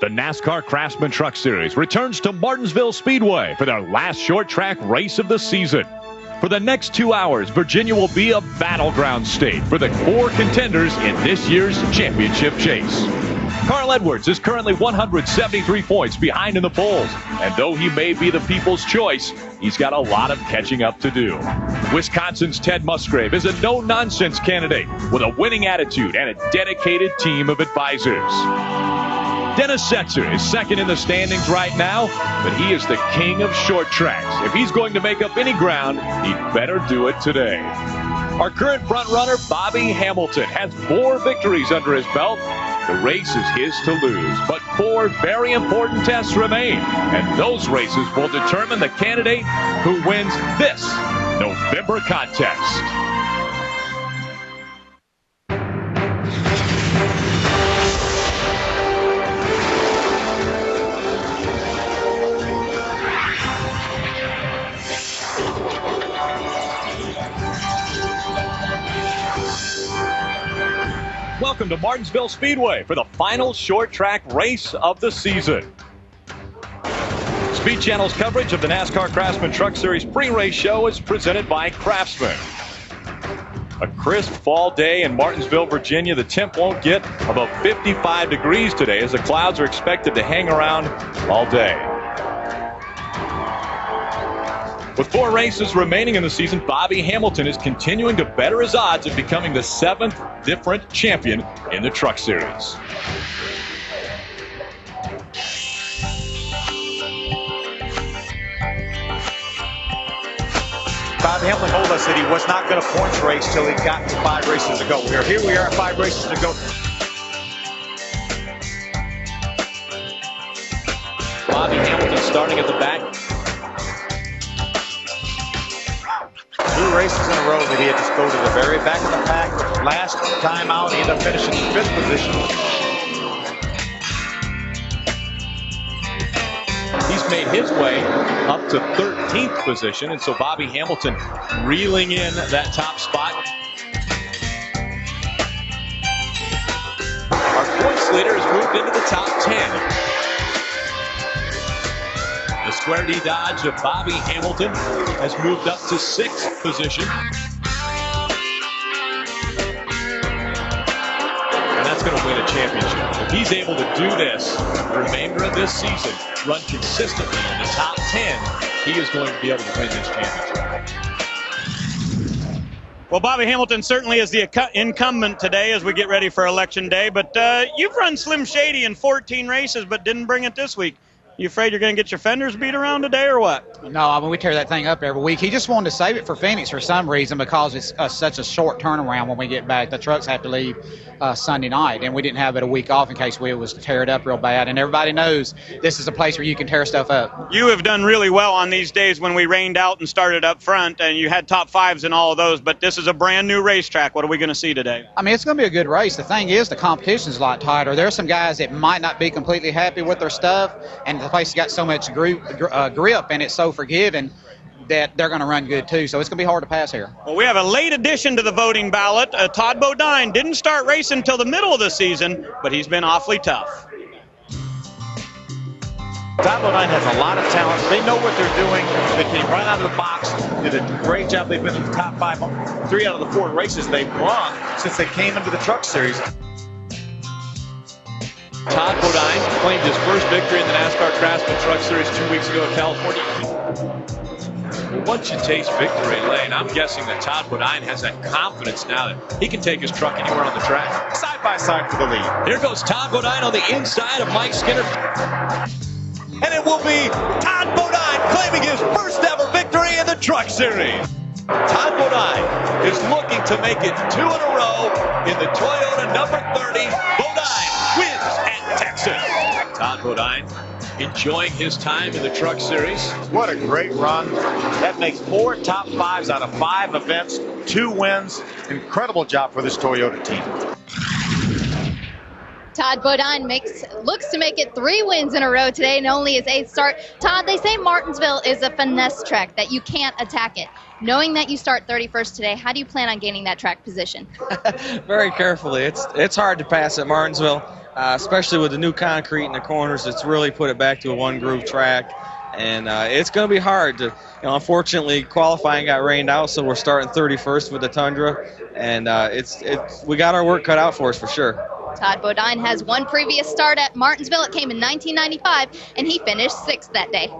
The NASCAR Craftsman Truck Series returns to Martinsville Speedway for their last short track race of the season. For the next 2 hours, Virginia will be a battleground state for the 4 contenders in this year's championship chase. Carl Edwards is currently 173 points behind in the polls, and though he may be the people's choice, he's got a lot of catching up to do. Wisconsin's Ted Musgrave is a no-nonsense candidate with a winning attitude and a dedicated team of advisors. Dennis Setzer is second in the standings right now, but he is the king of short tracks. If he's going to make up any ground, he'd better do it today. Our current front runner, Bobby Hamilton, has 4 victories under his belt. The race is his to lose, but 4 very important tests remain, and those races will determine the candidate who wins this November contest. Welcome to Martinsville Speedway for the final short track race of the season. Speed Channel's coverage of the NASCAR Craftsman Truck Series pre-race show is presented by Craftsman. A crisp fall day in Martinsville, Virginia. The temp won't get above 55 degrees today as the clouds are expected to hang around all day. With 4 races remaining in the season, Bobby Hamilton is continuing to better his odds of becoming the 7th different champion in the Truck Series. Bobby Hamilton told us that he was not going to points race till he got to 5 races to go. Here we are at 5 races to go. Bobby Hamilton starting at the back. 2 races in a row that he had to go to the very back of the pack. Last time out, he ended up finishing in 5th position. He's made his way up to 13th position, and so Bobby Hamilton reeling in that top spot. Our points leader has moved into the top 10. The Square D Dodge of Bobby Hamilton has moved up to 6th position. And that's going to win a championship. If he's able to do this the remainder of this season, run consistently in the top 10, he is going to be able to win this championship. Well, Bobby Hamilton certainly is the incumbent today as we get ready for Election Day, but you've run Slim Shady in 14 races but didn't bring it this week. You afraid you're going to get your fenders beat around today or what? No, I mean, we tear that thing up every week. He just wanted to save it for Phoenix for some reason because it's such a short turnaround when we get back. The trucks have to leave Sunday night, and we didn't have it a week off in case we was to tear it up real bad. And everybody knows this is a place where you can tear stuff up. You have done really well on these days when we rained out and started up front, and you had top 5s in all of those, but this is a brand new racetrack. What are we going to see today? I mean, it's going to be a good race. The thing is, the competition's a lot tighter. There are some guys that might not be completely happy with their stuff, and the place has got so much grip and it's so forgiving that they're going to run good too. So it's going to be hard to pass here. Well, we have a late addition to the voting ballot. Todd Bodine didn't start racing until the middle of the season, but he's been awfully tough. Todd Bodine has a lot of talent. They know what they're doing. They came right out of the box. Did a great job. They've been in the top 5, 3 out of the 4 races they've won since they came into the Truck Series. Todd Bodine claimed his first victory in the NASCAR Craftsman Truck Series 2 weeks ago in California. Once you taste victory lane, I'm guessing that Todd Bodine has that confidence now that he can take his truck anywhere on the track. Side by side for the lead. Here goes Todd Bodine on the inside of Mike Skinner. And it will be Todd Bodine claiming his first ever victory in the Truck Series. Todd Bodine is looking to make it 2 in a row in the Toyota number 30. Bodine wins at Texas. Todd Bodine enjoying his time in the Truck Series. What a great run. That makes 4 top 5s out of 5 events, 2 wins. Incredible job for this Toyota team. Todd Bodine looks to make it 3 wins in a row today and only his 8th start. Todd, they say Martinsville is a finesse track, that you can't attack it. Knowing that you start 31st today, how do you plan on gaining that track position? Very carefully. It's hard to pass at Martinsville, especially with the new concrete in the corners. It's really put it back to a one-groove track, and it's going to be hard. Unfortunately, qualifying got rained out, so we're starting 31st with the Tundra, and we got our work cut out for us for sure. Todd Bodine has one previous start at Martinsville. It came in 1995, and he finished 6th that day.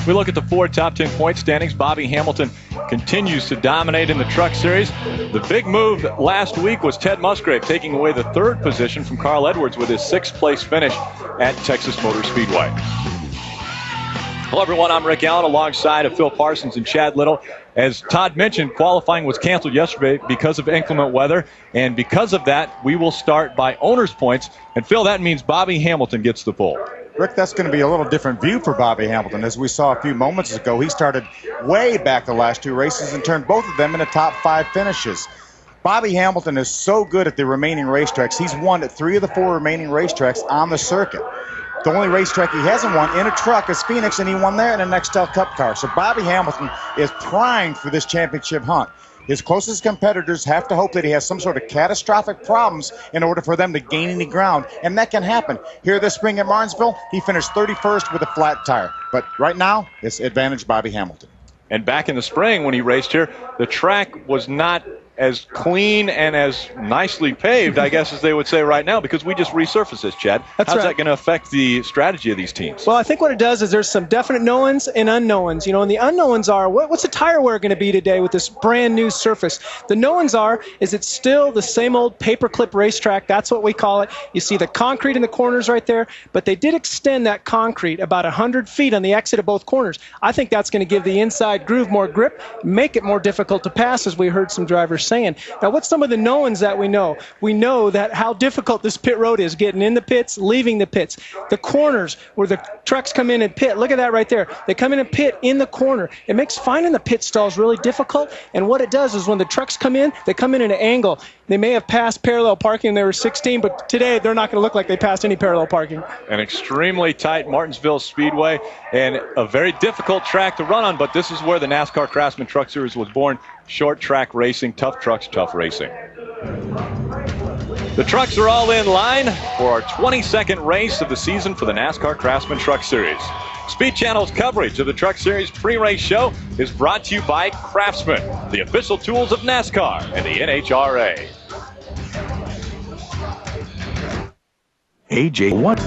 We look at the 4 top 10 point standings. Bobby Hamilton continues to dominate in the Truck Series. The big move last week was Ted Musgrave taking away the 3rd position from Carl Edwards with his 6th place finish at Texas Motor Speedway. Hello, everyone. I'm Rick Allen alongside of Phil Parsons and Chad Little. As Todd mentioned, qualifying was canceled yesterday because of inclement weather, and because of that, we will start by owner's points. And Phil, that means Bobby Hamilton gets the pole. Rick, that's going to be a little different view for Bobby Hamilton. As we saw a few moments ago, he started way back the last 2 races and turned both of them into top 5 finishes. Bobby Hamilton is so good at the remaining racetracks. He's won at 3 of the 4 remaining racetracks on the circuit. The only racetrack he hasn't won in a truck is Phoenix, and he won there in a Nextel Cup car. So Bobby Hamilton is primed for this championship hunt. His closest competitors have to hope that he has some sort of catastrophic problems in order for them to gain any ground, and that can happen. Here this spring at Martinsville, he finished 31st with a flat tire. But right now, it's advantage Bobby Hamilton. And back in the spring when he raced here, the track was not as clean and as nicely paved, I guess, as they would say right now, because we just resurfaced this, Chad. How's that going to affect the strategy of these teams? Well, I think what it does is there's some definite knowns and unknowns. And the unknowns are, what's the tire wear going to be today with this brand new surface? The knowns is it's still the same old paperclip racetrack. That's what we call it. You see the concrete in the corners right there, but they did extend that concrete about 100 feet on the exit of both corners. I think that's going to give the inside groove more grip, make it more difficult to pass, as we heard some drivers saying. Now, what's some of the knowns that we know? We know that how difficult this pit road is, getting in the pits, leaving the pits. The corners where the trucks come in and pit, look at that right there. They come in and pit in the corner. It makes finding the pit stalls really difficult, and what it does is when the trucks come in, they come in at an angle. They may have passed parallel parking and they were 16, but today they're not going to look like they passed any parallel parking. An extremely tight Martinsville Speedway and a very difficult track to run on, but this is where the NASCAR Craftsman Truck Series was born. Short track racing, tough trucks, tough racing. The trucks are all in line for our 22nd race of the season for the NASCAR Craftsman Truck Series. Speed Channel's coverage of the Truck Series pre-race show is brought to you by Craftsman, the official tools of NASCAR and the NHRA. AJ, what?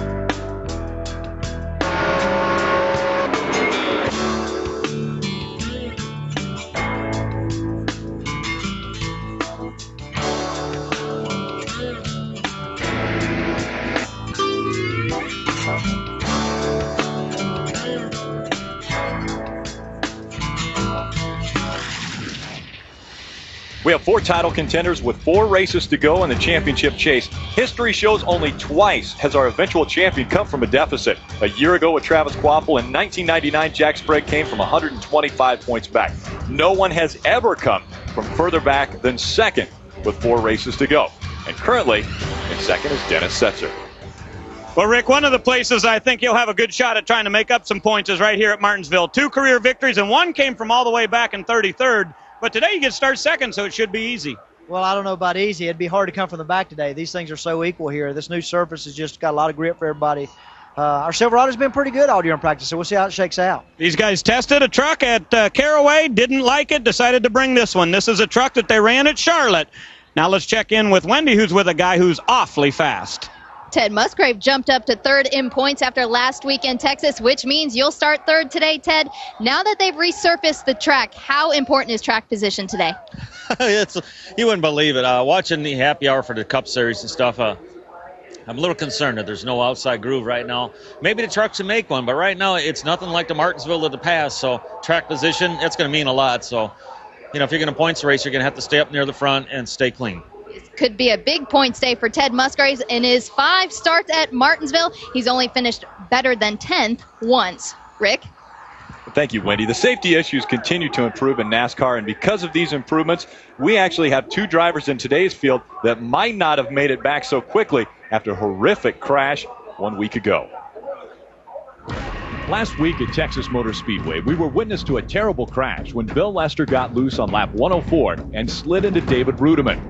We have 4 title contenders with 4 races to go in the championship chase. History shows only twice has our eventual champion come from a deficit. A year ago with Travis Kvapil, in 1999, Jack Sprague came from 125 points back. No one has ever come from further back than second with 4 races to go. And currently, in second is Dennis Setzer. Well, Rick, one of the places I think he'll have a good shot at trying to make up some points is right here at Martinsville. 2 career victories, and one came from all the way back in 33rd. But today you get to start second, so it should be easy. Well, I don't know about easy. It'd be hard to come from the back today. These things are so equal here. This new surface has just got a lot of grip for everybody. Our Silverado's been pretty good all year in practice, so we'll see how it shakes out. These guys tested a truck at Caraway, didn't like it, decided to bring this one. This is a truck that they ran at Charlotte. Now let's check in with Wendy, who's with a guy who's awfully fast. Ted Musgrave jumped up to 3rd in points after last week in Texas, which means you'll start 3rd today, Ted. Now that they've resurfaced the track, how important is track position today? You wouldn't believe it. Watching the happy hour for the Cup Series and stuff, I'm a little concerned that there's no outside groove right now. Maybe the trucks can make one, but right now it's nothing like the Martinsville of the past. So track position, it's going to mean a lot. So, if you're going to points race, you're going to have to stay up near the front and stay clean. Could be a big points day for Ted Musgrave. In his 5 starts at Martinsville, he's only finished better than 10th once. Rick? Thank you, Wendy. The safety issues continue to improve in NASCAR, and because of these improvements, we actually have 2 drivers in today's field that might not have made it back so quickly after a horrific crash 1 week ago. Last week at Texas Motor Speedway, we were witness to a terrible crash when Bill Lester got loose on lap 104 and slid into David Rudiman.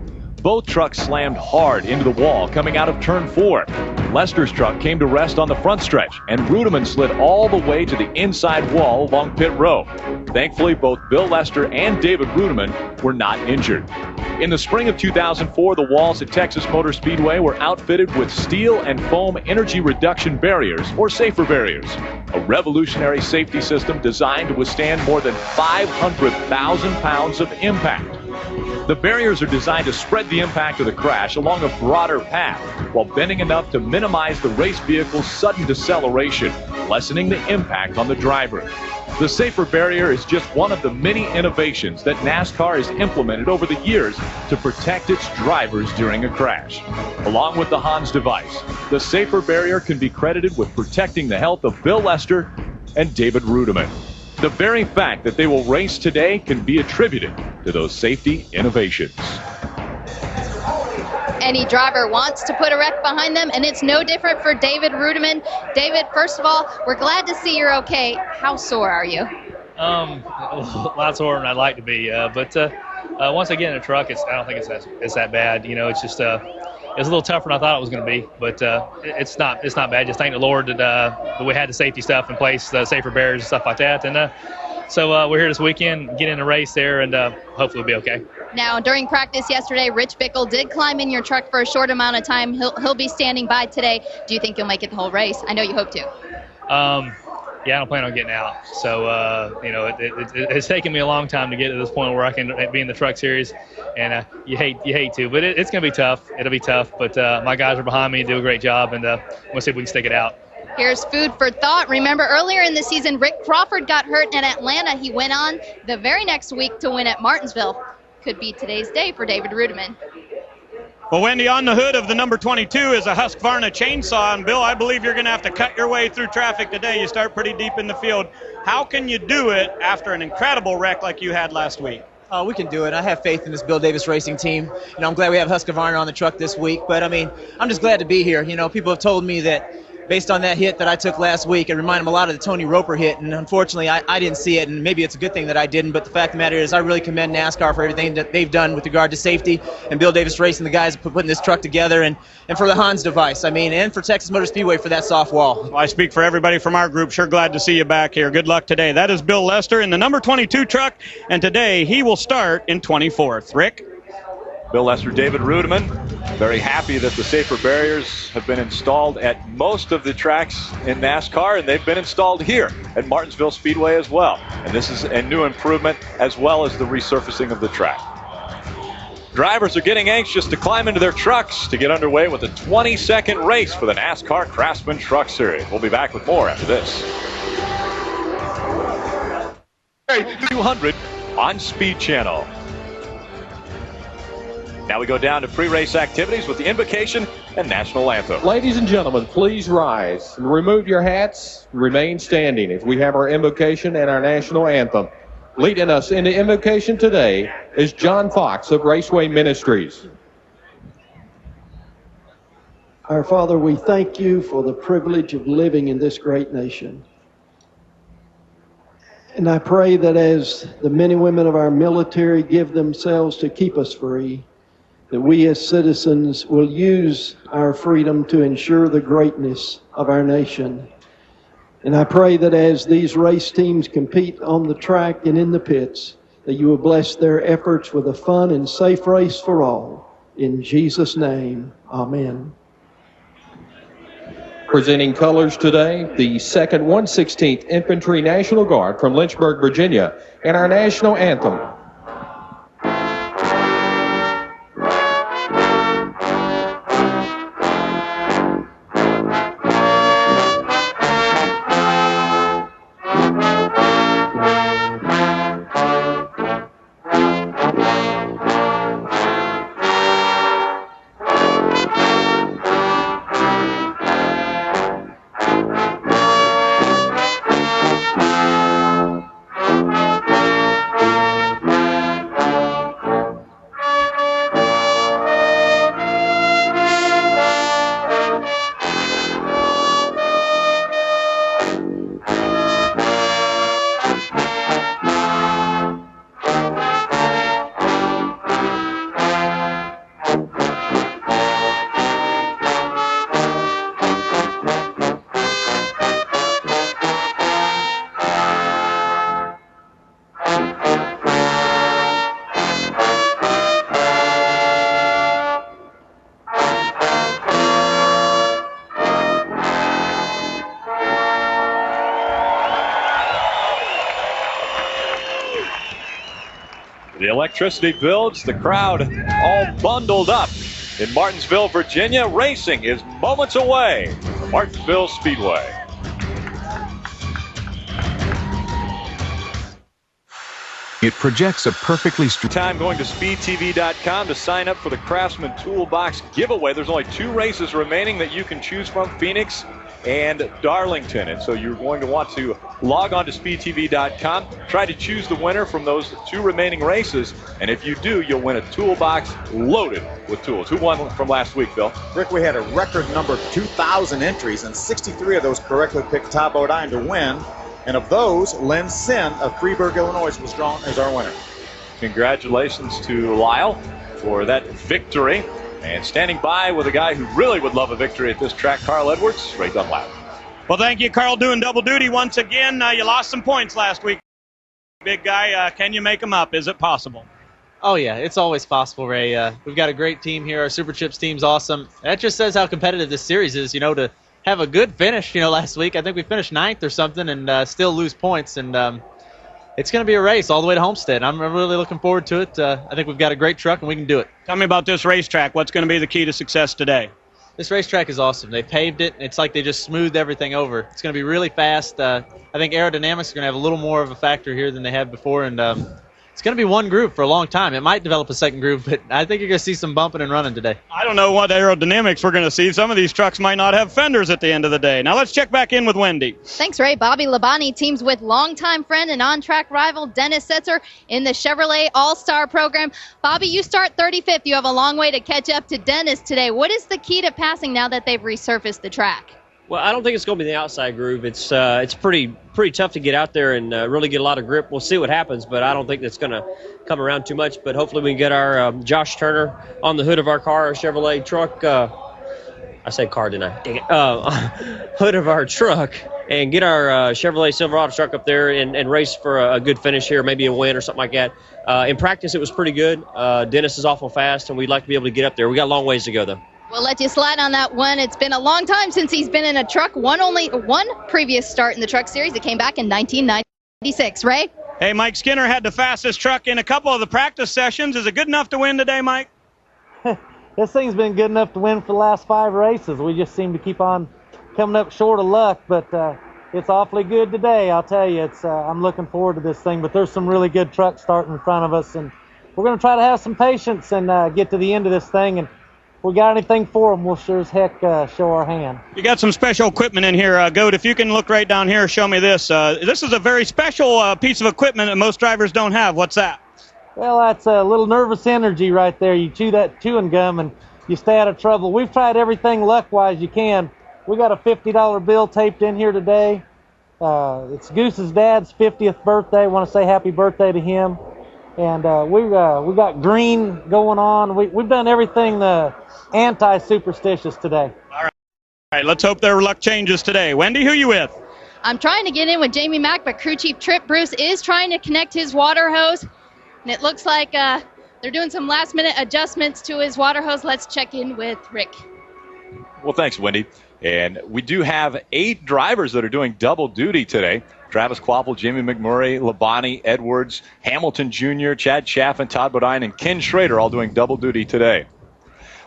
Both trucks slammed hard into the wall coming out of turn 4. Lester's truck came to rest on the front stretch, and Rudiman slid all the way to the inside wall along pit row. Thankfully, both Bill Lester and David Rudiman were not injured. In the spring of 2004, the walls at Texas Motor Speedway were outfitted with steel and foam energy reduction barriers, or safer barriers, a revolutionary safety system designed to withstand more than 500,000 pounds of impact. The barriers are designed to spread the impact of the crash along a broader path while bending enough to minimize the race vehicle's sudden deceleration, lessening the impact on the driver. The safer barrier is just one of the many innovations that NASCAR has implemented over the years to protect its drivers during a crash. Along with the Hans device, the safer barrier can be credited with protecting the health of Bill Lester and David Rudiman. The very fact that they will race today can be attributed to those safety innovations. Any driver wants to put a wreck behind them, and it's no different for David Rudiman. David, first of all, we're glad to see you're okay. How sore are you? A lot sore than I'd like to be, but once I get in a truck, I don't think it's that bad. You know, it's just it's a little tougher than I thought it was going to be, but it's not bad. Just thank the Lord that we had the safety stuff in place, the safer barriers and stuff like that, and so we're here this weekend, get in a race there, and hopefully we'll be okay. Now, during practice yesterday, Rich Bickle did climb in your truck for a short amount of time. He'll be standing by today. Do you think you'll make it the whole race? I know you hope to. Yeah, I don't plan on getting out. So, you know, it's taken me a long time to get to this point where I can be in the truck series, and you hate to, but it's going to be tough. It'll be tough, but my guys are behind me and do a great job, and we'll see if we can stick it out. Here's food for thought. Remember, earlier in the season, Rick Crawford got hurt in Atlanta. He went on the very next week to win at Martinsville. Could be today's day for David Rudiman. Well, Wendy, on the hood of the number 22 is a Husqvarna chainsaw. And, Bill, I believe you're going to have to cut your way through traffic today. You start pretty deep in the field. How can you do it after an incredible wreck like you had last week? We can do it. I have faith in this Bill Davis racing team. You know, I'm glad we have Husqvarna on the truck this week. But, I mean, I'm just glad to be here. You know, people have told me that based on that hit that I took last week, it reminded them a lot of the Tony Roper hit, and unfortunately I didn't see it, and maybe it's a good thing that I didn't, but the fact of the matter is I really commend NASCAR for everything that they've done with regard to safety, and Bill Davis Racing, the guys putting this truck together, and for the Hans device, I mean, and for Texas Motor Speedway for that soft wall. Well, I speak for everybody from our group. Sure glad to see you back here. Good luck today. That is Bill Lester in the number 22 truck, and today he will start in 24th. Rick? Bill Lester, David Rudiman, very happy that the safer barriers have been installed at most of the tracks in NASCAR, and they've been installed here at Martinsville Speedway as well. And this is a new improvement as well as the resurfacing of the track. Drivers are getting anxious to climb into their trucks to get underway with a 20-second race for the NASCAR Craftsman Truck Series. We'll be back with more after this. 200 on Speed Channel. Now we go down to pre-race activities with the invocation and national anthem. Ladies and gentlemen, please rise and remove your hats. Remain standing as we have our invocation and our national anthem. Leading us in the invocation today is John Fox of Raceway Ministries. Our Father, we thank you for the privilege of living in this great nation. And I pray that as the men and women of our military give themselves to keep us free, that we as citizens will use our freedom to ensure the greatness of our nation. And I pray that as these race teams compete on the track and in the pits, that you will bless their efforts with a fun and safe race for all. In Jesus' name, amen. Presenting colors today, the 2nd 116th Infantry National Guard from Lynchburg, Virginia, and our national anthem. electricity builds, the crowd all bundled up in Martinsville, Virginia. Racing is moments away from Martinsville Speedway. It projects a perfectly straight time going to speedtv.com to sign up for the Craftsman Toolbox giveaway. There's only 2 races remaining that you can choose from, Phoenix and Darlington. And so you're going to want to log on to speedtv.com, try to choose the winner from those 2 remaining races. And if you do, you'll win a toolbox loaded with tools. Who won from last week, Bill? Rick, we had a record number of 2,000 entries, and 63 of those correctly picked Todd Bodine to win. And of those, Lynn Sin of Freeburg, Illinois, was drawn as our winner. Congratulations to Lyle for that victory. And standing by with a guy who really would love a victory at this track, Carl Edwards, Ray Dunlap. Well, thank you, Carl, doing double duty once again. You lost some points last week, big guy. Can you make them up? Is it possible? Oh, yeah, it's always possible, Ray. We've got a great team here. Our Super Chips team's awesome. That just says how competitive this series is, to have a good finish, last week. I think we finished 9th or something and still lose points. And it's going to be a race all the way to Homestead. I'm really looking forward to it. I think we've got a great truck and we can do it. Tell me about this racetrack. What's going to be the key to success today? This racetrack is awesome. They paved it. It's like they just smoothed everything over. It's going to be really fast. I think aerodynamics are going to have a little more of a factor here than they had before. And it's going to be one groove for a long time. It might develop a second groove, but I think you're going to see some bumping and running today. I don't know what aerodynamics we're going to see. Some of these trucks might not have fenders at the end of the day. Now let's check back in with Wendy. Thanks, Ray. Bobby Labonte teams with longtime friend and on-track rival Dennis Setzer in the Chevrolet All-Star program. Bobby, you start 35th. You have a long way to catch up to Dennis today. What is the key to passing now that they've resurfaced the track? Well, I don't think it's going to be the outside groove. It's pretty tough to get out there and really get a lot of grip. We'll see what happens, but I don't think that's going to come around too much. But hopefully we can get our Josh Turner on the hood of our car, our Chevrolet truck. I said car, didn't I? Dang it. Hood of our truck and get our Chevrolet Silverado truck up there and race for a good finish here, maybe a win or something like that. In practice, it was pretty good. Dennis is awful fast, and we'd like to be able to get up there. We got a long ways to go, though. We'll let you slide on that one. It's been a long time since he's been in a truck. Only one previous start in the truck series. It came back in 1996. Ray? Hey, Mike Skinner had the fastest truck in a couple of the practice sessions. Is it good enough to win today, Mike? This thing's been good enough to win for the last 5 races. We just seem to keep on coming up short of luck, but it's awfully good today. I'll tell you, I'm looking forward to this thing, but there's some really good trucks starting in front of us, and we're going to try to have some patience and get to the end of this thing. And if we got anything for them, we'll sure as heck show our hand. You got some special equipment in here, Goat. If you can look right down here, show me this. This is a very special piece of equipment that most drivers don't have. What's that? Well, that's a little nervous energy right there. You chew that chewing gum and you stay out of trouble. We've tried everything luck-wise you can. We got a $50 bill taped in here today. It's Goose's dad's 50th birthday. I want to say happy birthday to him. And we got green going on. We've done everything anti-superstitious today. All right, let's hope their luck changes today. Wendy, who you with? I'm trying to get in with Jamie Mack, but crew chief Trip Bruce is trying to connect his water hose. And it looks like they're doing some last-minute adjustments to his water hose. Let's check in with Rick. Well, thanks, Wendy. And we do have 8 drivers that are doing double duty today. Travis Quapple, Jamie McMurray, Labonte, Edwards, Hamilton Jr., Chad Chaffin, Todd Bodine, and Ken Schrader all doing double duty today.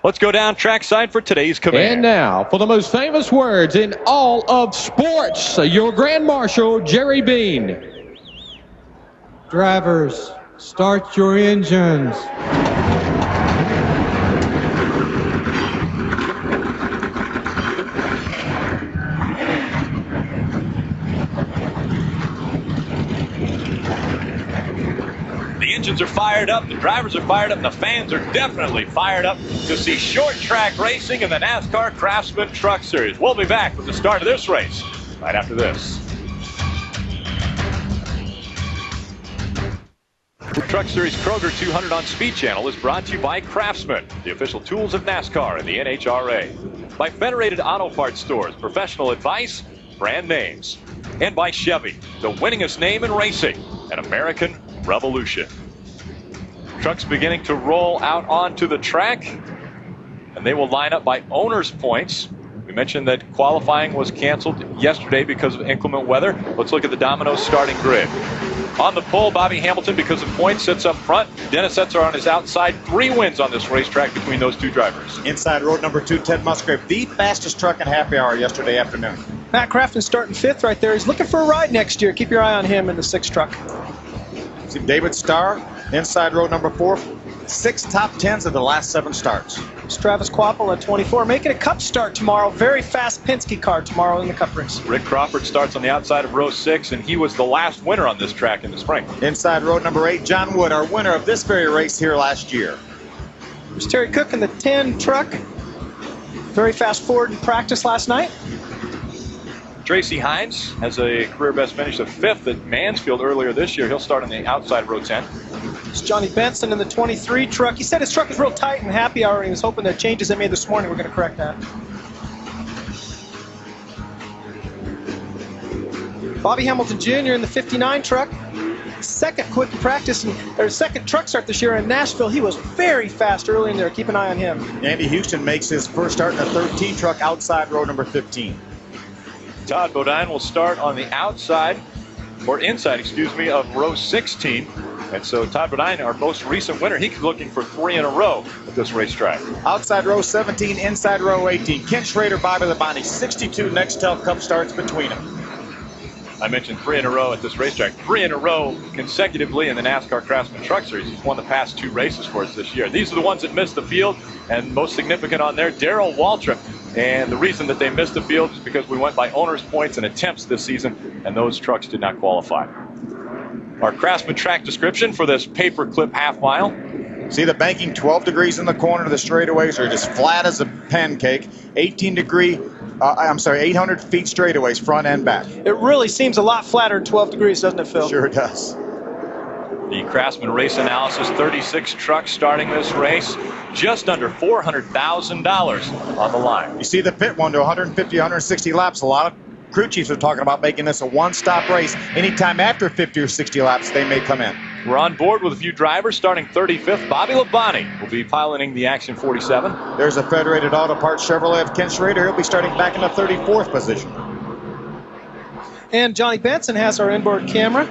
Let's go down trackside for today's command. And now, for the most famous words in all of sports, your Grand Marshal, Jerry Bean. Drivers, start your engines. The engines are fired up, the drivers are fired up, and the fans are definitely fired up to see short track racing in the NASCAR Craftsman Truck Series. We'll be back with the start of this race right after this. Truck Series Kroger 200 on Speed Channel is brought to you by Craftsman, the official tools of NASCAR and the NHRA. By Federated Auto Parts Stores, professional advice, brand names. And by Chevy, the winningest name in racing, an American revolution. Trucks beginning to roll out onto the track, and they will line up by owner's points. We mentioned that qualifying was canceled yesterday because of inclement weather. Let's look at the Domino's starting grid. On the pole, Bobby Hamilton, because of points, sits up front. Dennis Setzer on his outside. 3 wins on this racetrack between those two drivers. Inside road number 2, Ted Musgrave, the fastest truck in happy hour yesterday afternoon. Matt Craftsman starting 5th right there. He's looking for a ride next year. Keep your eye on him in the 6 truck. See David Starr, inside road number 4. 6 top 10s of the last 7 starts. It's Travis Quapple at 24, making a cup start tomorrow. Very fast Penske car tomorrow in the cup race. Rick Crawford starts on the outside of row 6, and he was the last winner on this track in the spring. Inside road number 8, John Wood, our winner of this very race here last year. There's Terry Cook in the 10 truck. Very fast Ford in practice last night. Tracy Hines has a career best finish of 5th at Mansfield earlier this year. He'll start on the outside of row 10. It's Johnny Benson in the 23 truck. He said his truck was real tight in happy hour, and he was hoping the changes they made this morning were going to correct that. Bobby Hamilton Jr. in the 59 truck. Second quick practice, or second truck start this year in Nashville. He was very fast early in there. Keep an eye on him. Andy Houston makes his first start in the 13 truck outside row number 15. Todd Bodine will start on the outside, or inside, excuse me, of row 16. And so Todd Bodine, our most recent winner, he's looking for 3 in a row at this racetrack. Outside row 17, inside row 18. Ken Schrader, Bobby Labonte, 62 Nextel Cup starts between them. I mentioned 3 in a row at this racetrack. 3 in a row consecutively in the NASCAR Craftsman Truck Series. He's won the past 2 races for us this year. These are the ones that missed the field, and most significant on there, Darrell Waltrip. And the reason that they missed the field is because we went by owner's points and attempts this season, and those trucks did not qualify. Our Craftsman track description for this paperclip half mile. See the banking, 12 degrees in the corner. The straightaways are just flat as a pancake. 800 feet straightaways, front and back. It really seems a lot flatter than 12 degrees, doesn't it, Phil? Sure does. The Craftsman Race Analysis 36 trucks starting this race. Just under $400,000 on the line. You see the pit one to 150, 160 laps. A lot of crew chiefs are talking about making this a one-stop race. Anytime after 50 or 60 laps, they may come in. We're on board with a few drivers. Starting 35th, Bobby Labonte will be piloting the Action 47. There's a Federated Auto Parts Chevrolet of Ken Schrader. He'll be starting back in the 34th position. And Johnny Benson has our inboard camera.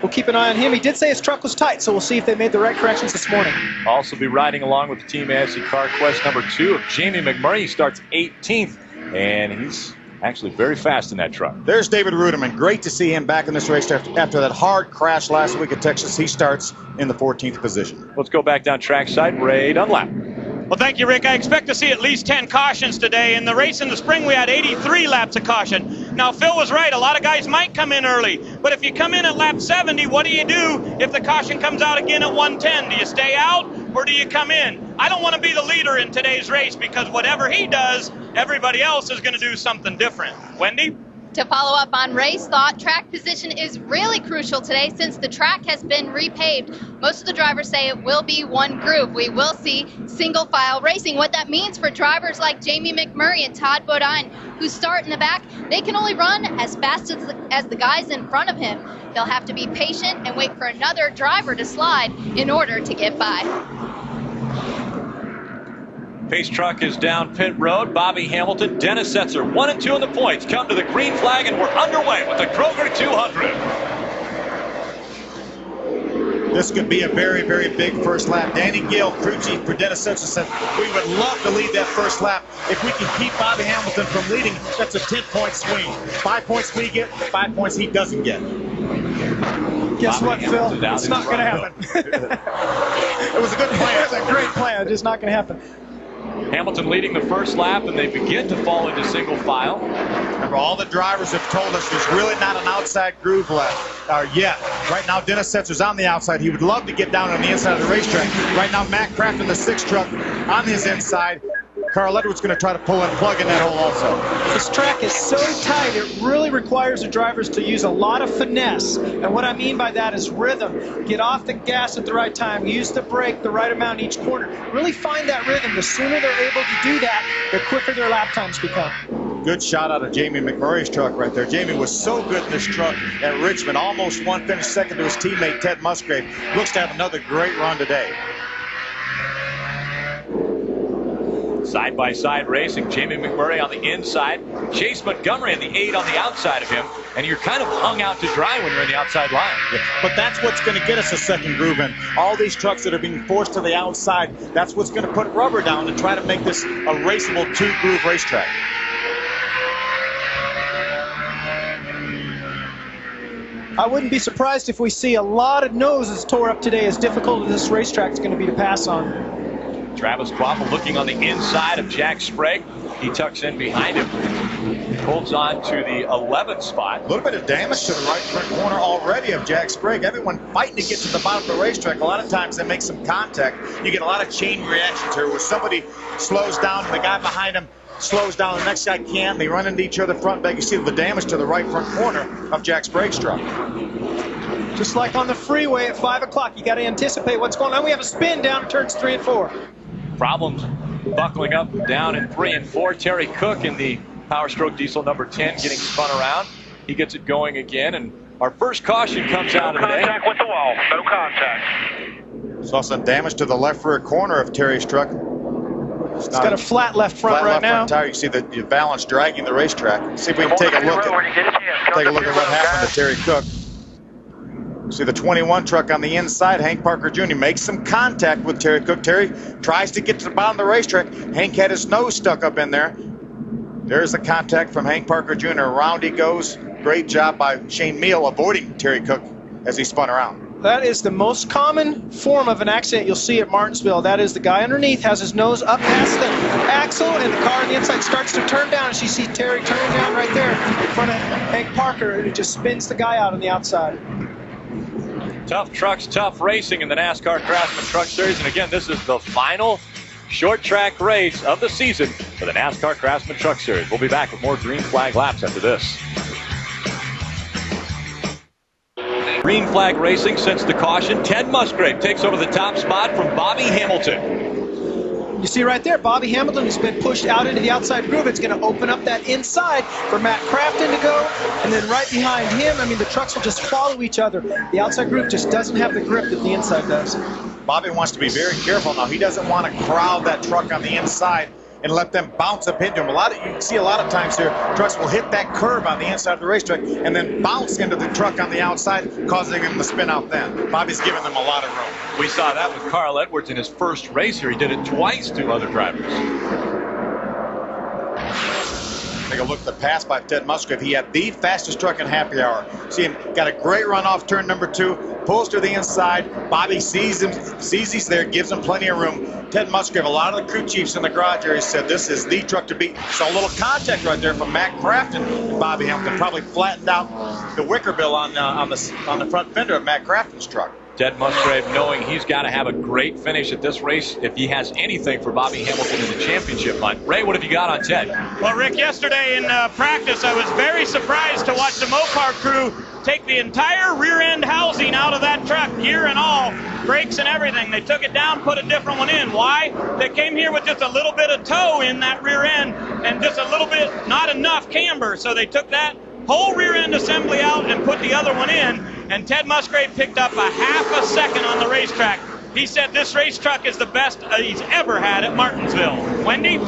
We'll keep an eye on him. He did say his truck was tight, so we'll see if they made the right corrections this morning. Also be riding along with the Team ASC Car Quest number 2 of Jamie McMurray. He starts 18th, and he's actually very fast in that truck. There's David Ruderman. Great to see him back in this race after that hard crash last week at Texas. He starts in the 14th position. Let's go back down trackside. Ray Dunlap. Well, thank you, Rick. I expect to see at least 10 cautions today. In the race in the spring, we had 83 laps of caution. Now, Phil was right. A lot of guys might come in early. But if you come in at lap 70, what do you do if the caution comes out again at 110? Do you stay out or do you come in? I don't want to be the leader in today's race because whatever he does, everybody else is going to do something different. Wendy? To follow up on Ray's thought, track position is really crucial today since the track has been repaved. Most of the drivers say it will be one groove. We will see single file racing. What that means for drivers like Jamie McMurray and Todd Bodine, who start in the back, they can only run as fast as the guys in front of him. They'll have to be patient and wait for another driver to slide in order to get by. Pace truck is down pit road. Bobby Hamilton, Dennis Setzer, 1 and 2 in the points. Come to the green flag, and we're underway with the Kroger 200. This could be a very, very big first lap. Danny Gill, crew chief for Dennis Setzer, said we would love to lead that first lap. If we can keep Bobby Hamilton from leading, that's a 10-point swing. 5 points we get, 5 points he doesn't get. Guess what, Phil? It's not going to happen. It was a good plan. It was a great plan. It's not going to happen. Hamilton leading the first lap, and they begin to fall into single file. Remember, all the drivers have told us there's really not an outside groove left yet. Right now, Dennis Setzer's on the outside. He would love to get down on the inside of the racetrack. Right now, Matt Kraft in the 6 truck on his inside. Carl Edwards going to try to pull and plug in that hole also. This track is so tight, it really requires the drivers to use a lot of finesse. And what I mean by that is rhythm. Get off the gas at the right time. Use the brake the right amount in each corner. Really find that rhythm. The sooner they're able to do that, the quicker their lap times become. Good shot out of Jamie McMurray's truck right there. Jamie was so good in this truck at Richmond. Almost won, finished second to his teammate Ted Musgrave. Looks to have another great run today. Side-by-side racing. Jamie McMurray on the inside. Chase Montgomery in the 8 on the outside of him. and you're kind of hung out to dry when you're in the outside line. But that's what's going to get us a second groove in. All these trucks that are being forced to the outside, that's what's going to put rubber down to try to make this a raceable 2-groove racetrack. I wouldn't be surprised if we see a lot of noses tore up today, as difficult as this racetrack is going to be to pass on. Travis Quaffle looking on the inside of Jack Sprague. He tucks in behind him. Holds on to the 11th spot. A little bit of damage to the right front corner already of Jack Sprague. Everyone fighting to get to the bottom of the racetrack. A lot of times they make some contact. You get a lot of chain reactions here where somebody slows down and the guy behind him slows down, the next guy can't. They run into each other front and back. You see the damage to the right front corner of Jack Sprague's truck. Just like on the freeway at 5 o'clock, you got to anticipate what's going on. We have a spin down turns 3 and 4. Problems buckling up down in 3 and 4. Terry Cook in the Power Stroke Diesel number 10 getting spun around. He gets it going again, and our first caution comes out of the day. No contact with the wall. No contact. Saw some damage to the left rear corner of Terry's truck. It's got a flat left front right now. Front tire. You see the balance dragging the racetrack. See if we can take a look at what happened to Terry Cook. See the 21 truck on the inside. Hank Parker Jr. makes some contact with Terry Cook. Terry tries to get to the bottom of the racetrack. Hank had his nose stuck up in there. There's the contact from Hank Parker Jr. Around he goes. Great job by Shane Meal avoiding Terry Cook as he spun around. That is the most common form of an accident you'll see at Martinsville. That is the guy underneath has his nose up past the axle, and the car on the inside starts to turn down. And you see Terry turning down right there in front of Hank Parker, and it just spins the guy out on the outside. Tough trucks, tough racing in the NASCAR Craftsman Truck Series. And again, this is the final short track race of the season for the NASCAR Craftsman Truck Series. We'll be back with more green flag laps after this. Green flag racing since the caution. Ted Musgrave takes over the top spot from Bobby Hamilton. You see right there, Bobby Hamilton has been pushed out into the outside groove. It's going to open up that inside for Matt Crafton to go. And then right behind him, I mean, the trucks will just follow each other. The outside groove just doesn't have the grip that the inside does. Bobby wants to be very careful now. He doesn't want to crowd that truck on the inside and let them bounce up into him. You see a lot of times here, trucks will hit that curve on the inside of the racetrack and then bounce into the truck on the outside, causing them to spin out then. Bobby's giving them a lot of room. We saw that with Carl Edwards in his first race here. He did it twice to other drivers. Take a look at the pass by Ted Musgrave. He had the fastest truck in happy hour. See him, got a great run off turn number 2, pulls to the inside. Bobby sees he's there, gives him plenty of room. Ted Musgrave, a lot of the crew chiefs in the garage area said this is the truck to beat. Saw a little contact right there from Matt Crafton and Bobby Hamilton. Probably flattened out the wicker bill on the front fender of Matt Crafton's truck. Ted Musgrave knowing he's got to have a great finish at this race if he has anything for Bobby Hamilton in the championship hunt. Ray, what have you got on Ted? Well, Rick, yesterday in practice, I was very surprised to watch the Mopar crew take the entire rear end housing out of that truck, gear and all, brakes and everything. They took it down, put a different one in. Why? They came here with just a little bit of toe in that rear end and just a little bit, not enough camber. So they took that whole rear end assembly out and put the other one in, and Ted Musgrave picked up a half a second on the racetrack. He said this race truck is the best he's ever had at Martinsville. Wendy?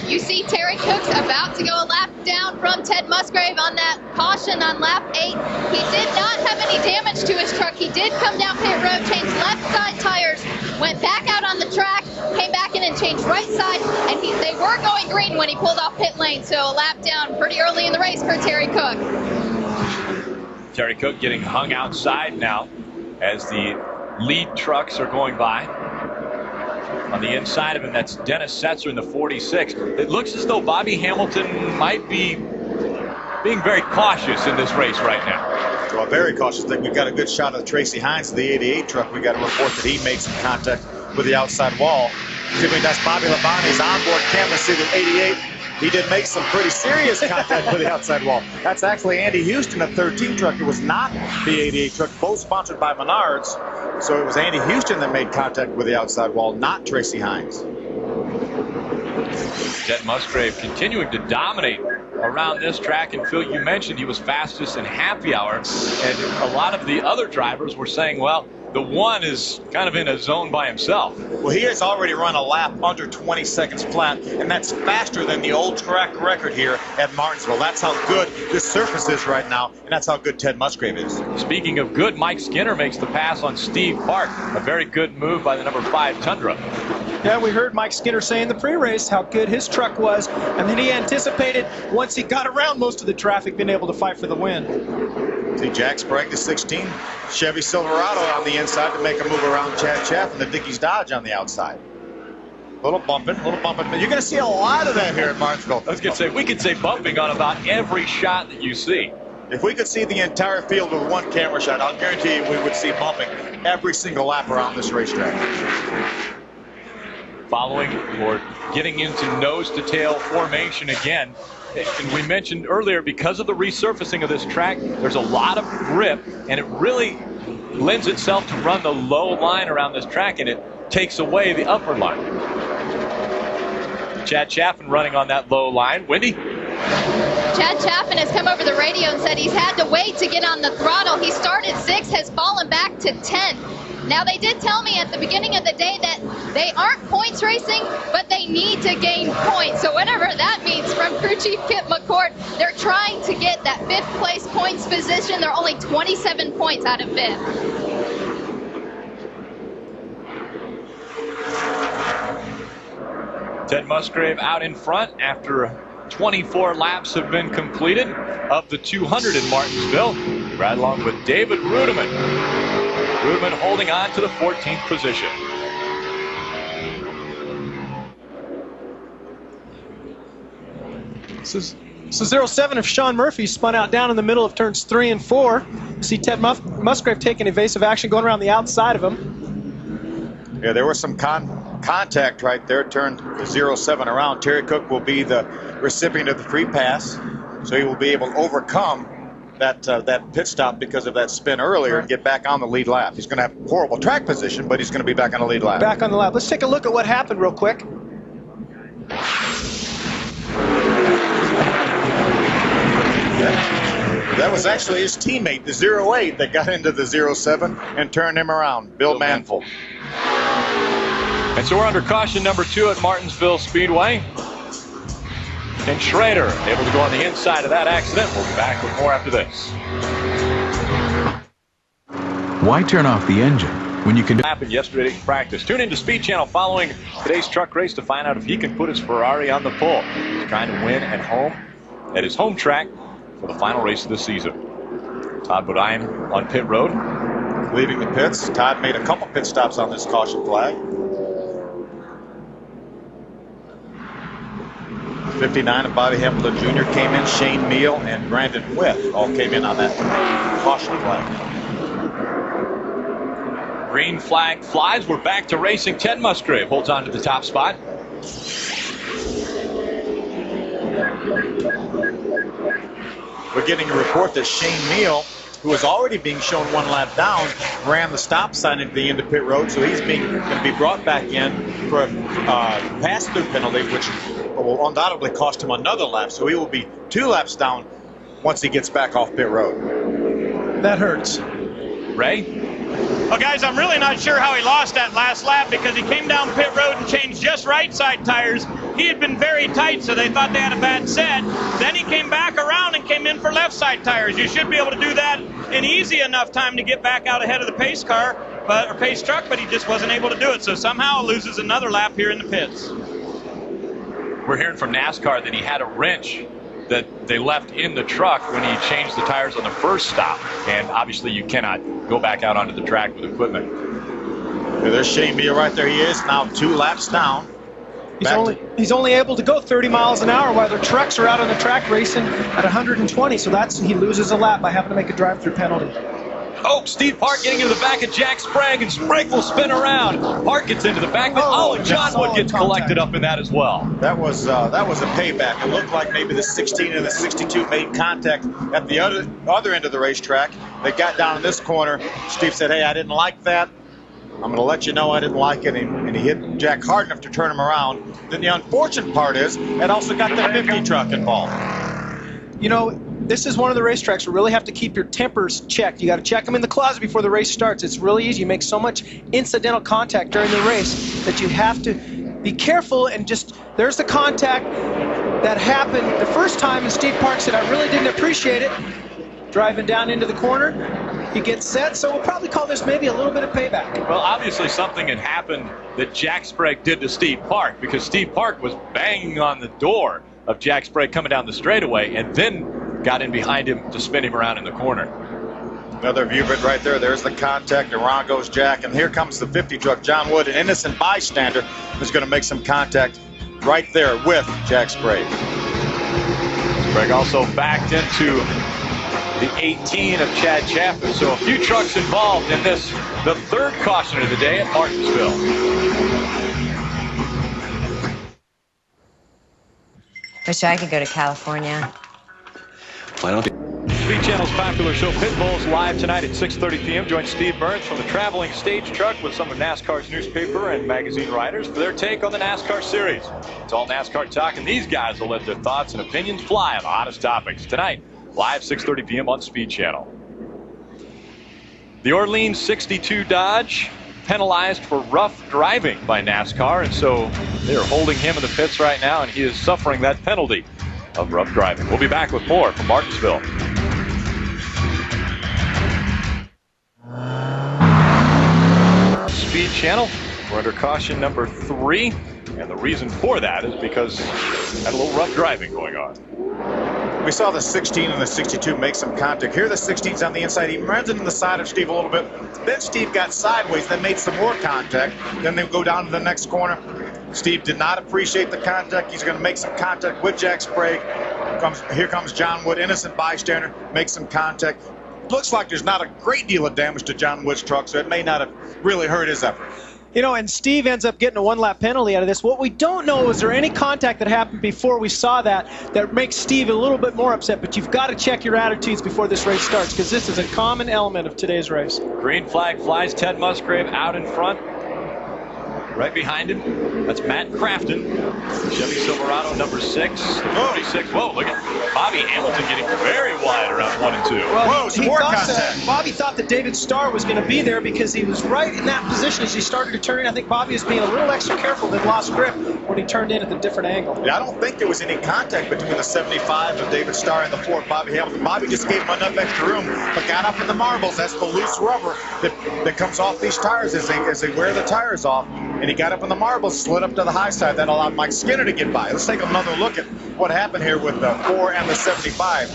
You see Terry Cook's about to go a lap down from Ted Musgrave on that caution on lap 8. He did not have any damage to his truck. He did come down pit road, changed left side tires, went back out on the track, came back in and changed right side, and they were going green when he pulled off pit lane, so a lap down pretty early in the race for Terry Cook. Terry Cook getting hung outside now as the lead trucks are going by. On the inside of him, that's Dennis Setzer in the 46. It looks as though Bobby Hamilton might be being very cautious in this race right now. Well, very cautious. I think we've got a good shot of Tracy Hines of the 88 truck. We got a report that he made some contact with the outside wall. That's Bobby Labonte's onboard camera. See the 88. He did make some pretty serious contact with the outside wall. That's actually Andy Houston, a 13 truck. It was not the 88 truck, both sponsored by Menards. So it was Andy Houston that made contact with the outside wall, not Tracy Hines. Ted Musgrave continuing to dominate around this track. And Phil, you mentioned he was fastest in happy hour. And a lot of the other drivers were saying, well, The one is kind of in a zone by himself. Well, he has already run a lap under 20 seconds flat, and that's faster than the old track record here at Martinsville. That's how good this surface is right now, and that's how good Ted Musgrave is. Speaking of good, Mike Skinner makes the pass on Steve Park. A very good move by the number 5 Tundra. Yeah, we heard Mike Skinner say in the pre-race how good his truck was, and then he anticipated once he got around most of the traffic being able to fight for the win. See Jack Sprague, the 16 Chevy Silverado on the inside to make a move around Chad Chaff and the Dickies Dodge on the outside. Little bumping. You're going to see a lot of that here at Martinsville. I was going to say, we could say bumping on about every shot that you see. If we could see the entire field with one camera shot, I'll guarantee you we would see bumping every single lap around this racetrack. Following or getting into nose-to-tail formation again. And we mentioned earlier, because of the resurfacing of this track, there's a lot of grip, and it really lends itself to run the low line around this track, and it takes away the upper line. Chad Chaffin running on that low line. Wendy? Chad Chaffin has come over the radio and said he's had to wait to get on the throttle. He started 6, has fallen back to 10. Now, they did tell me at the beginning of the day that they aren't points racing, but they need to gain points. So whatever that means from crew chief Kip McCord, they're trying to get that 5th place points position. They're only 27 points out of 5th. Ted Musgrave out in front after 24 laps have been completed of the 200 in Martinsville, right along with David Rudeman. Rudeman holding on to the 14th position. So 07 of Sean Murphy spun out down in the middle of turns 3 and 4. You see Ted Musgrave taking evasive action, going around the outside of him. Yeah, there was some contact right there. Turned 07 around. Terry Cook will be the recipient of the free pass, so he will be able to overcome that pit stop because of that spin earlier and get back on the lead lap. He's going to have horrible track position, but he's going to be back on the lead lap. Back on the lap. Let's take a look at what happened real quick. That was actually his teammate, the 08, that got into the 07 and turned him around, Bill Manful. And so we're under caution number 2 at Martinsville Speedway. And Schrader able to go on the inside of that accident. We'll be back with more after this. Why turn off the engine when you can... Happened yesterday in practice. Tune into Speed Channel following today's truck race to find out if he can put his Ferrari on the pole. He's trying to win at home, at his home track for the final race of the season. Todd Bodine on pit road. Leaving the pits. Todd made a couple pit stops on this caution flag. 59 of Bobby Hamilton Jr. came in. Shane Meal and Brandon Wyeth all came in on that caution flag. Green flag flies. We're back to racing. Ted Musgrave holds on to the top spot. We're getting a report that Shane Meal, who was already being shown 1 lap down, ran the stop sign at the end of pit road, so he's going to be brought back in for a pass-through penalty, which will undoubtedly cost him another lap, so he will be 2 laps down once he gets back off pit road. That hurts. Ray? Well, guys, I'm really not sure how he lost that last lap because he came down pit road and changed just right side tires. He had been very tight, so they thought they had a bad set. Then he came back around and came in for left side tires. You should be able to do that in easy enough time to get back out ahead of the pace car, or pace truck, but he just wasn't able to do it. So somehow loses another lap here in the pits. We're hearing from NASCAR that he had a wrench that they left in the truck when he changed the tires on the first stop. And obviously you cannot go back out onto the track with equipment. Yeah, there's Shane Meal right there. He is now 2 laps down. He's only able to go 30 miles an hour while their trucks are out on the track racing at 120. So he loses a lap by having to make a drive-through penalty. Oh, Steve Park getting into the back of Jack Sprague, and Sprague will spin around. Park gets into the back, but John Wood gets collected up in that as well. That was a payback. It looked like maybe the 16 and the 62 made contact at the other end of the racetrack. They got down in this corner. Steve said, "Hey, I didn't like that. I'm going to let you know I didn't like it," and he hit Jack hard enough to turn him around. Then the unfortunate part is it also got the 50 truck involved. You know, this is one of the racetracks where you really have to keep your tempers checked. You got to check them in the closet before the race starts. It's really easy. You make so much incidental contact during the race that you have to be careful, and just, there's the contact that happened the first time, and Steve Park said, I really didn't appreciate it. Driving down into the corner, he gets set, so we'll probably call this maybe a little bit of payback. Well, obviously something had happened that Jack Sprague did to Steve Park, because Steve Park was banging on the door of Jack Sprague coming down the straightaway and then got in behind him to spin him around in the corner. Another view of it right there. There's the contact, and around goes Jack. And here comes the 50 truck, John Wood, an innocent bystander, who's going to make some contact right there with Jack Sprague. Sprague also backed into the 18 of Chad Chapman. So a few trucks involved in this, the third caution of the day at Martinsville. Wish I could go to California. Why don't you? Speed Channel's popular show Pitbulls live tonight at 6:30 p.m. Join Steve Burns from the traveling stage truck with some of NASCAR's newspaper and magazine writers for their take on the NASCAR series. It's all NASCAR talk, and these guys will let their thoughts and opinions fly on the hottest topics. Tonight, live 6:30 p.m. on Speed Channel. The Orleans 62 Dodge penalized for rough driving by NASCAR, and so they're holding him in the pits right now, and he is suffering that penalty of rough driving. We'll be back with more from Martinsville. Speed Channel, we're under caution number 3, and the reason for that is because had a little rough driving going on. We saw the 16 and the 62 make some contact. Here the 16's on the inside. He runs into the side of Steve a little bit. Then Steve got sideways, then made some more contact. Then they go down to the next corner. Steve did not appreciate the contact. He's going to make some contact with Jack Sprague. Here comes John Wood, innocent bystander, makes some contact. Looks like there's not a great deal of damage to John Wood's truck, so it may not have really hurt his effort. You know, and Steve ends up getting a one-lap penalty out of this. What we don't know is there any contact that happened before we saw that makes Steve a little bit more upset, but you've got to check your attitudes before this race starts, because this is a common element of today's race. Green flag flies. Ted Musgrave out in front. Right behind him, that's Matt Crafton, Chevy Silverado number 6. 36. Whoa, look at Bobby Hamilton getting very wide around 1 and 2. Well, Bobby thought that David Starr was going to be there because he was right in that position as he started to turn in. I think Bobby was being a little extra careful and lost grip when he turned in at the different angle. Yeah, I don't think there was any contact between the 75 of David Starr and the 4 of Bobby Hamilton. Bobby just gave him enough extra room, but got up in the marbles. That's the loose rubber that comes off these tires as they wear the tires off. And he got up in the marbles, slid up to the high side. That allowed Mike Skinner to get by. Let's take another look at what happened here with the 4 and the 75.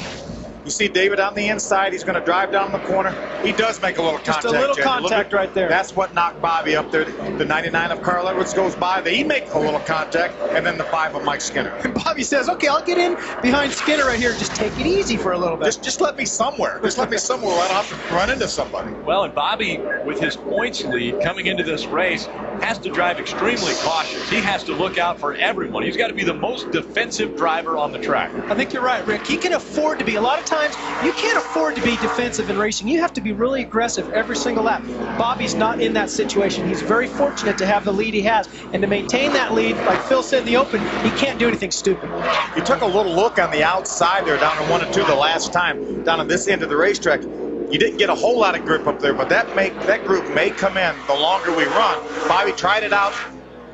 You see David on the inside. He's going to drive down the corner. He does make a little contact. Just a little contact right there. That's what knocked Bobby up there. The 99 of Carl Edwards goes by. He makes a little contact, and then the 5 of Mike Skinner. And Bobby says, okay, I'll get in behind Skinner right here. Just take it easy for a little bit. Just let me somewhere. Just let me somewhere where I don't have to run into somebody. Well, and Bobby, with his points lead coming into this race, has to drive extremely cautious. He has to look out for everyone. He's got to be the most defensive driver on the track. I think you're right, Rick. He can afford to be. A lot of times, you can't afford to be defensive in racing. You have to be really aggressive every single lap. Bobby's not in that situation. He's very fortunate to have the lead he has. And to maintain that lead, like Phil said in the open, he can't do anything stupid. He took a little look on the outside there down to 1 and 2 the last time, down at this end of the racetrack. You didn't get a whole lot of grip up there, but that group may come in the longer we run. Bobby tried it out,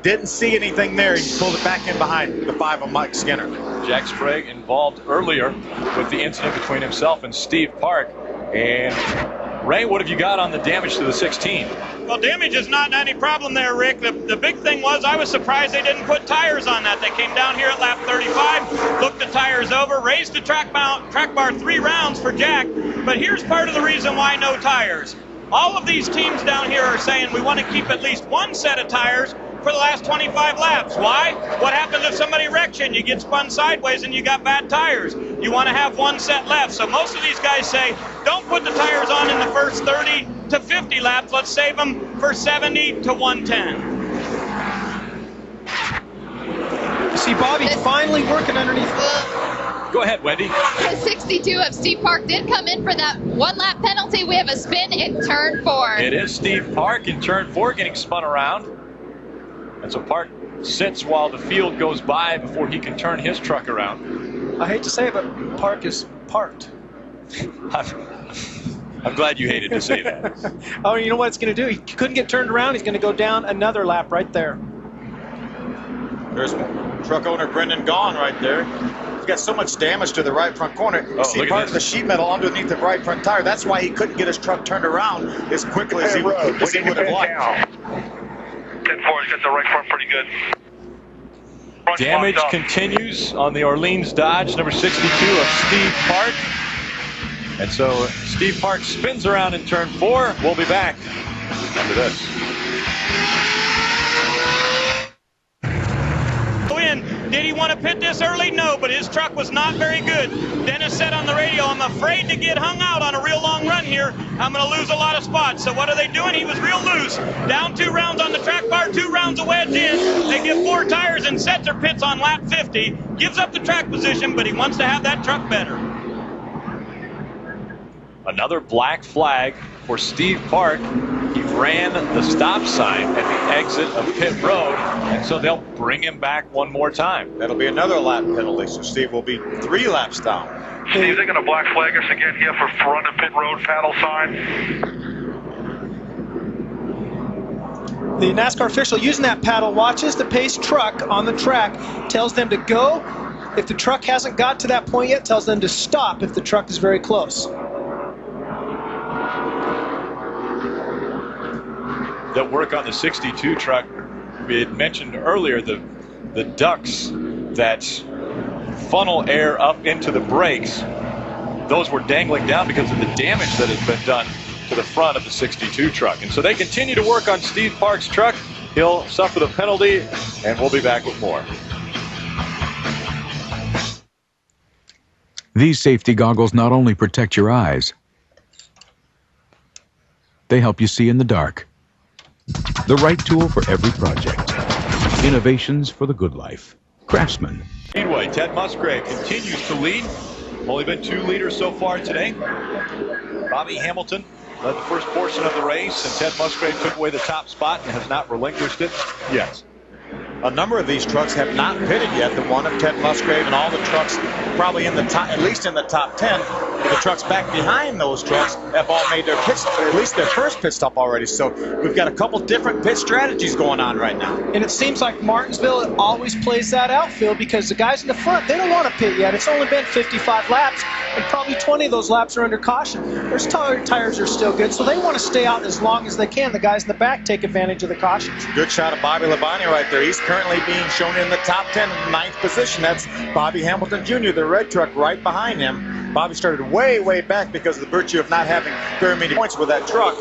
didn't see anything there. He pulled it back in behind the 5 of Mike Skinner. Jack Sprague involved earlier with the incident between himself and Steve Park. And Ray, what have you got on the damage to the 16? Well, damage is not any problem there, Rick. The big thing was I was surprised they didn't put tires on that. They came down here at lap 35, looked the tires over, raised the track bar 3 rounds for Jack. But here's part of the reason why no tires. All of these teams down here are saying we want to keep at least 1 set of tires for the last 25 laps. Why? What happens if somebody wrecks you and you get spun sideways and you got bad tires? You want to have 1 set left. So most of these guys say, don't put the tires on in the first 30 to 50 laps. Let's save them for 70 to 110. You see Bobby finally working underneath. Go ahead, Wendy. The 62 of Steve Park did come in for that 1-lap penalty. We have a spin in turn 4. It is Steve Park in turn 4 getting spun around. And so Park sits while the field goes by before he can turn his truck around. I hate to say it, but Park is parked. I'm glad you hated to say that. Oh, you know what it's going to do? He couldn't get turned around. He's going to go down another lap right there. There's truck owner Brendan Gaughan right there. He's got so much damage to the right front corner. You see part of the sheet metal underneath the right front tire. That's why he couldn't get his truck turned around as quickly as he would have liked. 10-4's got the right front pretty good. Damage continues on the Orleans Dodge, number 62 of Steve Park. And so Steve Park spins around in turn 4. We'll be back after this. Did he want to pit this early? No, but his truck was not very good. Dennis said on the radio, I'm afraid to get hung out on a real long run here. I'm going to lose a lot of spots. So what are they doing? He was real loose. Down 2 rounds on the track bar, 2 rounds of wedge in. They get 4 tires and sets or pits on lap 50. Gives up the track position, but he wants to have that truck better. Another black flag for Steve Park. He ran the stop sign at the exit of pit road, and so they'll bring him back one more time. That'll be another lap penalty, so Steve will be 3 laps down. Steve, they're going to black flag us again here for front of pit road paddle sign. The NASCAR official using that paddle watches the pace truck on the track, tells them to go. If the truck hasn't got to that point yet, tells them to stop if the truck is very close. That work on the 62 truck. We had mentioned earlier the ducts that funnel air up into the brakes. Those were dangling down because of the damage that has been done to the front of the 62 truck. And so they continue to work on Steve Park's truck. He'll suffer the penalty, and we'll be back with more. These safety goggles not only protect your eyes, they help you see in the dark. The right tool for every project. Innovations for the good life. Craftsman. Speedway, Ted Musgrave continues to lead. Only been 2 leaders so far today. Bobby Hamilton led the first portion of the race, and Ted Musgrave took away the top spot and has not relinquished it yet. A number of these trucks have not pitted yet. The one of Ted Musgrave and all the trucks probably in the top, at least in the top 10. The trucks back behind those trucks have all made their pits, or at least their first pit stop already. So we've got a couple different pit strategies going on right now. And it seems like Martinsville always plays that outfield because the guys in the front, they don't want to pit yet. It's only been 55 laps, and probably 20 of those laps are under caution. Their tires are still good, so they want to stay out as long as they can. The guys in the back take advantage of the cautions. Good shot of Bobby Labonte right there. He's currently being shown in the top 10 in the 9th position. That's Bobby Hamilton Jr., the red truck right behind him. Bobby started way, way back because of the virtue of not having very many points with that truck,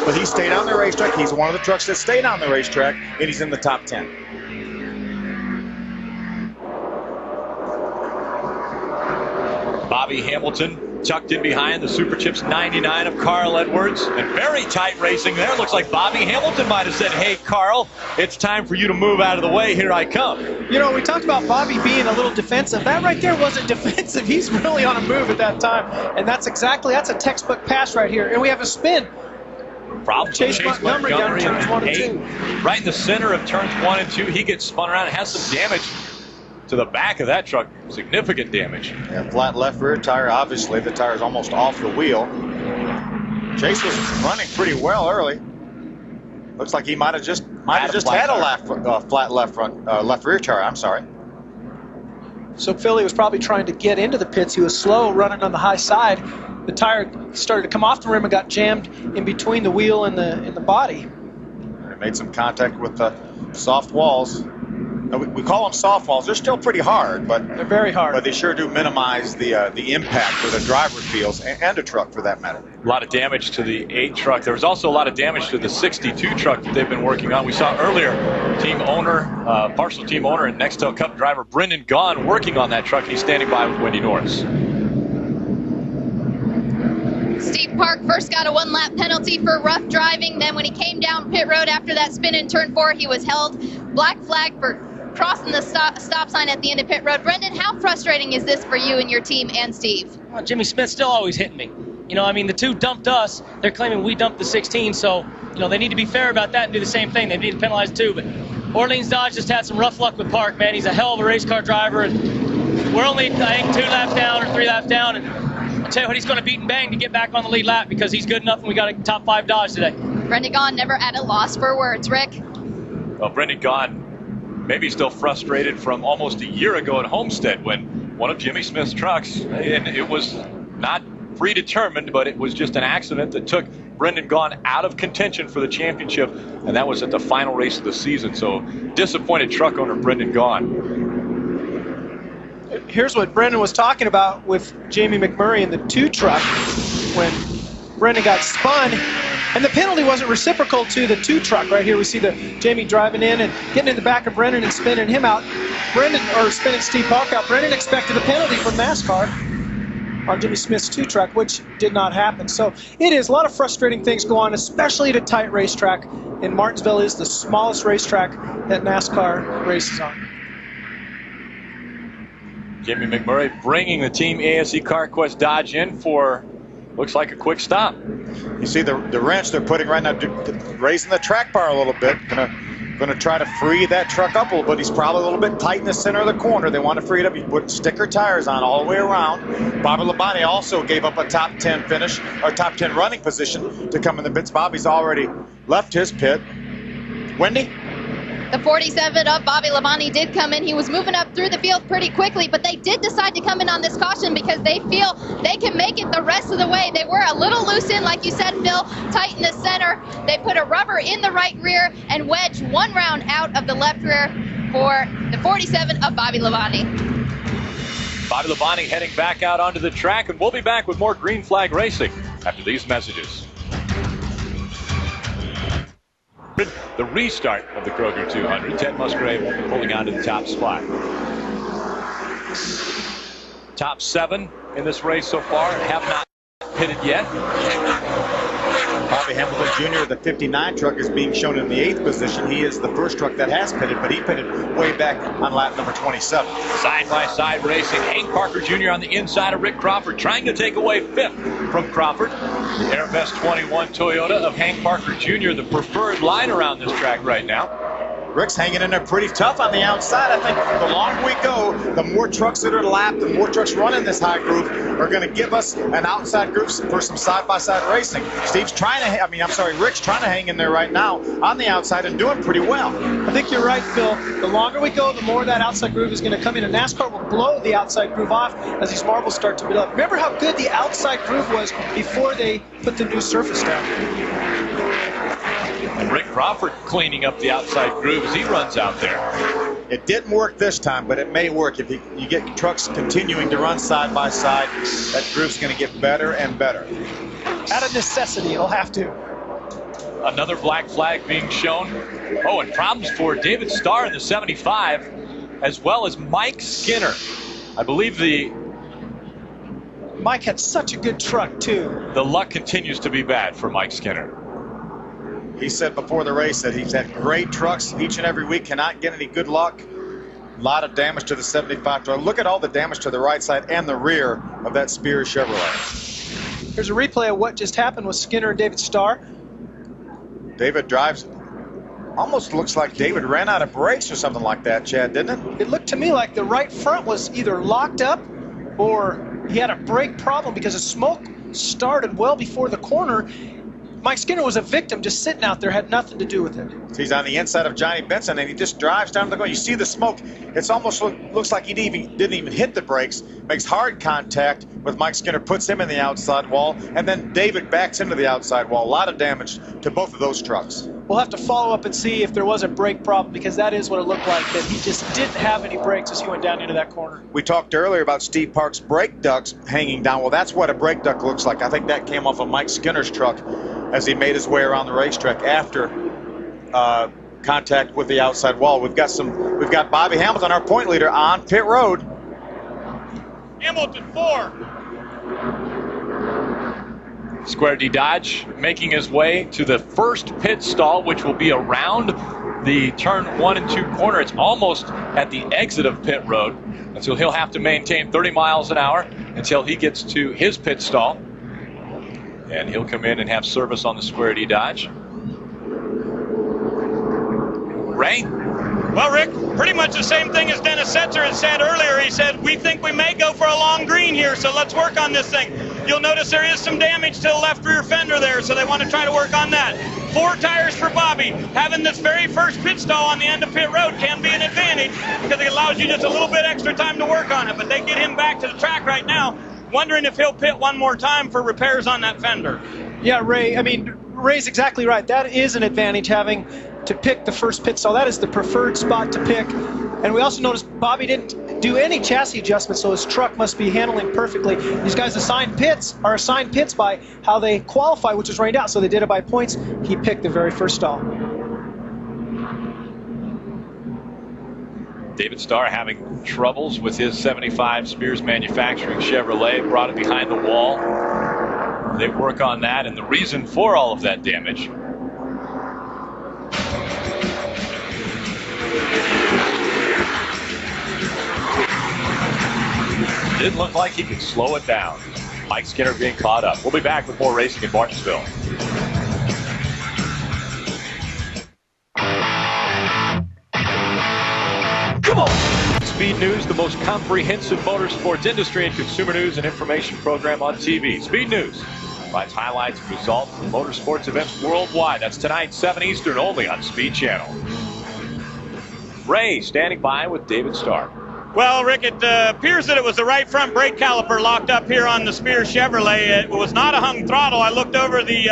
but he stayed on the racetrack. He's one of the trucks that stayed on the racetrack, and he's in the top 10. Bobby Hamilton tucked in behind the Super Chips 99 of Carl Edwards, and very tight racing there. Looks like Bobby Hamilton might have said, hey, Carl, it's time for you to move out of the way. Here I come. You know, we talked about Bobby being a little defensive. That right there wasn't defensive. He's really on a move at that time, and that's a textbook pass right here. And we have a spin. Problem Chase Montgomery down turns 1 and 2. Right in the center of turns 1 and 2. He gets spun around and has some damage to the back of that truck. Significant damage. Yeah, flat left rear tire. Obviously, the tire's almost off the wheel. Chase was running pretty well early. Looks like he might have just had a flat left rear tire. I'm sorry. So Philly was probably trying to get into the pits. He was slow, running on the high side. The tire started to come off the rim and got jammed in between the wheel and the body. He made some contact with the soft walls. We call them soft walls. They're still pretty hard, but they're very hard. But they sure do minimize the impact for the driver feels and a truck for that matter. A lot of damage to the 8 truck. There was also a lot of damage to the 62 truck that they've been working on. We saw earlier partial team owner and Nextel Cup driver Brendan Gaughan working on that truck. He's standing by with Wendy Norris. Steve Park first got a 1-lap penalty for rough driving. Then when he came down pit road after that spin in turn 4, he was held. Black flag for crossing the stop sign at the end of pit road. Brendan, how frustrating is this for you and your team and Steve? Well, Jimmy Smith's still always hitting me. You know, I mean, the 2 dumped us. They're claiming we dumped the 16, so, you know, they need to be fair about that and do the same thing. They need to penalize too. But Orleans Dodge just had some rough luck with Park, man. He's a hell of a race car driver. And we're only, I think, 2 laps down or 3 laps down. And I'll tell you what, he's going to beat and bang to get back on the lead lap because he's good enough and we got a top 5 Dodge today. Brendan Gaughan never at a loss for words. Rick? Well, Brendan Gaughan maybe still frustrated from almost a year ago at Homestead when one of Jimmy Smith's trucks, and it was not predetermined, but it was just an accident that took Brendan Gaughan out of contention for the championship, and that was at the final race of the season. So disappointed truck owner Brendan Gaughan. Here's what Brendan was talking about with Jamie McMurray in the 2 truck when Brendan got spun, and the penalty wasn't reciprocal to the 2 truck. Right here we see the Jamie driving in and getting in the back of Brendan and spinning him out. Spinning Steve Park out. Brendan expected a penalty from NASCAR on Jimmy Smith's 2 truck, which did not happen. So it is a lot of frustrating things go on, especially at a tight racetrack. And Martinsville is the smallest racetrack that NASCAR races on. Jimmy McMurray bringing the Team ASE CarQuest Dodge in for, looks like a quick stop. You see the wrench they're putting right now, raising the track bar a little bit. Going to try to free that truck up a little bit. He's probably a little bit tight in the center of the corner. They want to free it up. He put sticker tires on all the way around. Bobby Labonte also gave up a top 10 finish, or top 10 running position to come in the pits. Bobby's already left his pit. Wendy? The 47 of Bobby Labonte did come in. He was moving up through the field pretty quickly, but they did decide to come in on this caution because they feel they can make it the rest of the way. They were a little loose in, like you said, Phil, tight in the center. They put a rubber in the right rear and wedged 1 round out of the left rear for the 47 of Bobby Labonte. Bobby Labonte heading back out onto the track, and we'll be back with more Green Flag Racing after these messages. The restart of the Kroger 200. Ted Musgrave pulling on to the top spot. Top 7 in this race so far have not pitted yet. Bobby Hamilton Jr., the 59 truck, is being shown in the 8th position. He is the first truck that has pitted, but he pitted way back on lap number 27. Side-by-side racing. Hank Parker Jr. on the inside of Rick Crawford, trying to take away 5th from Crawford. The Airbest 21 Toyota of Hank Parker Jr., the preferred line around this track right now. Rick's hanging in there pretty tough on the outside. I think the longer we go, the more trucks that are lapped, the more trucks running this high groove are going to give us an outside groove for some side-by-side racing. Rick's trying to hang in there right now on the outside and doing pretty well. I think you're right, Phil. The longer we go, the more that outside groove is going to come in, and NASCAR will blow the outside groove off as these marbles start to build up. Remember how good the outside groove was before they put the new surface down. And Rick Crawford cleaning up the outside groove as he runs out there. It didn't work this time, but it may work. If you get trucks continuing to run side by side, that groove's going to get better and better. Out of necessity, it'll have to. Another black flag being shown. Oh, and problems for David Starr in the 75, as well as Mike Skinner. I believe Mike had such a good truck, too. The luck continues to be bad for Mike Skinner. He said before the race that he's had great trucks each and every week, cannot get any good luck. A lot of damage to the 75 truck. Look at all the damage to the right side and the rear of that Spears Chevrolet. Here's a replay of what just happened with Skinner and David Starr. David drives, almost looks like David ran out of brakes or something like that, Chad, didn't it? It looked to me like the right front was either locked up or he had a brake problem because the smoke started well before the corner. Mike Skinner was a victim just sitting out there, had nothing to do with it. He's on the inside of Johnny Benson, and he just drives down the go. You see the smoke. It's almost looks like he didn't even hit the brakes. Makes hard contact with Mike Skinner, puts him in the outside wall, and then David backs into the outside wall. A lot of damage to both of those trucks. We'll have to follow up and see if there was a brake problem, because that is what it looked like, that he just didn't have any brakes as he went down into that corner. We talked earlier about Steve Park's brake ducts hanging down. Well, that's what a brake duct looks like. I think that came off of Mike Skinner's truck as he made his way around the racetrack after contact with the outside wall. We've got Bobby Hamilton, our point leader, on pit road. Hamilton 4. Square D Dodge making his way to the first pit stall, which will be around the turn 1 and 2 corner. It's almost at the exit of pit road, and so he'll have to maintain 30 miles an hour until he gets to his pit stall. And he'll come in and have service on the Square D Dodge. Ray? Well, Rick, pretty much the same thing as Dennis Setzer had said earlier. He said, we think we may go for a long green here. here, so let's work on this thing. You'll notice there is some damage to the left rear fender there, so they want to try to work on that. 4 tires for Bobby. Having this very first pit stall on the end of pit road can be an advantage because it allows you just a little bit extra time to work on it, but they get him back to the track right now, wondering if he'll pit one more time for repairs on that fender. Yeah, Ray, Ray's exactly right. That is an advantage, having to pick the first pit stall. That is the preferred spot to pick. And we also noticed Bobby didn't do any chassis adjustments, so his truck must be handling perfectly. These guys assigned pits by how they qualify, which is rained out, so they did it by points. He picked the very first stall. David Starr having troubles with his 75 Spears Manufacturing Chevrolet, brought it behind the wall. They work on that, and the reason for all of that damage didn't look like he could slow it down. Mike Skinner being caught up. We'll be back with more racing in Martinsville. Come on! Speed News, the most comprehensive motorsports industry and consumer news and information program on TV. Speed News provides highlights and results from motorsports events worldwide. That's tonight, 7 Eastern, only on Speed Channel. Ray standing by with David Starr. Well, Rick, it appears that it was the right front brake caliper locked up here on the Spears Chevrolet. It was not a hung throttle. I looked over the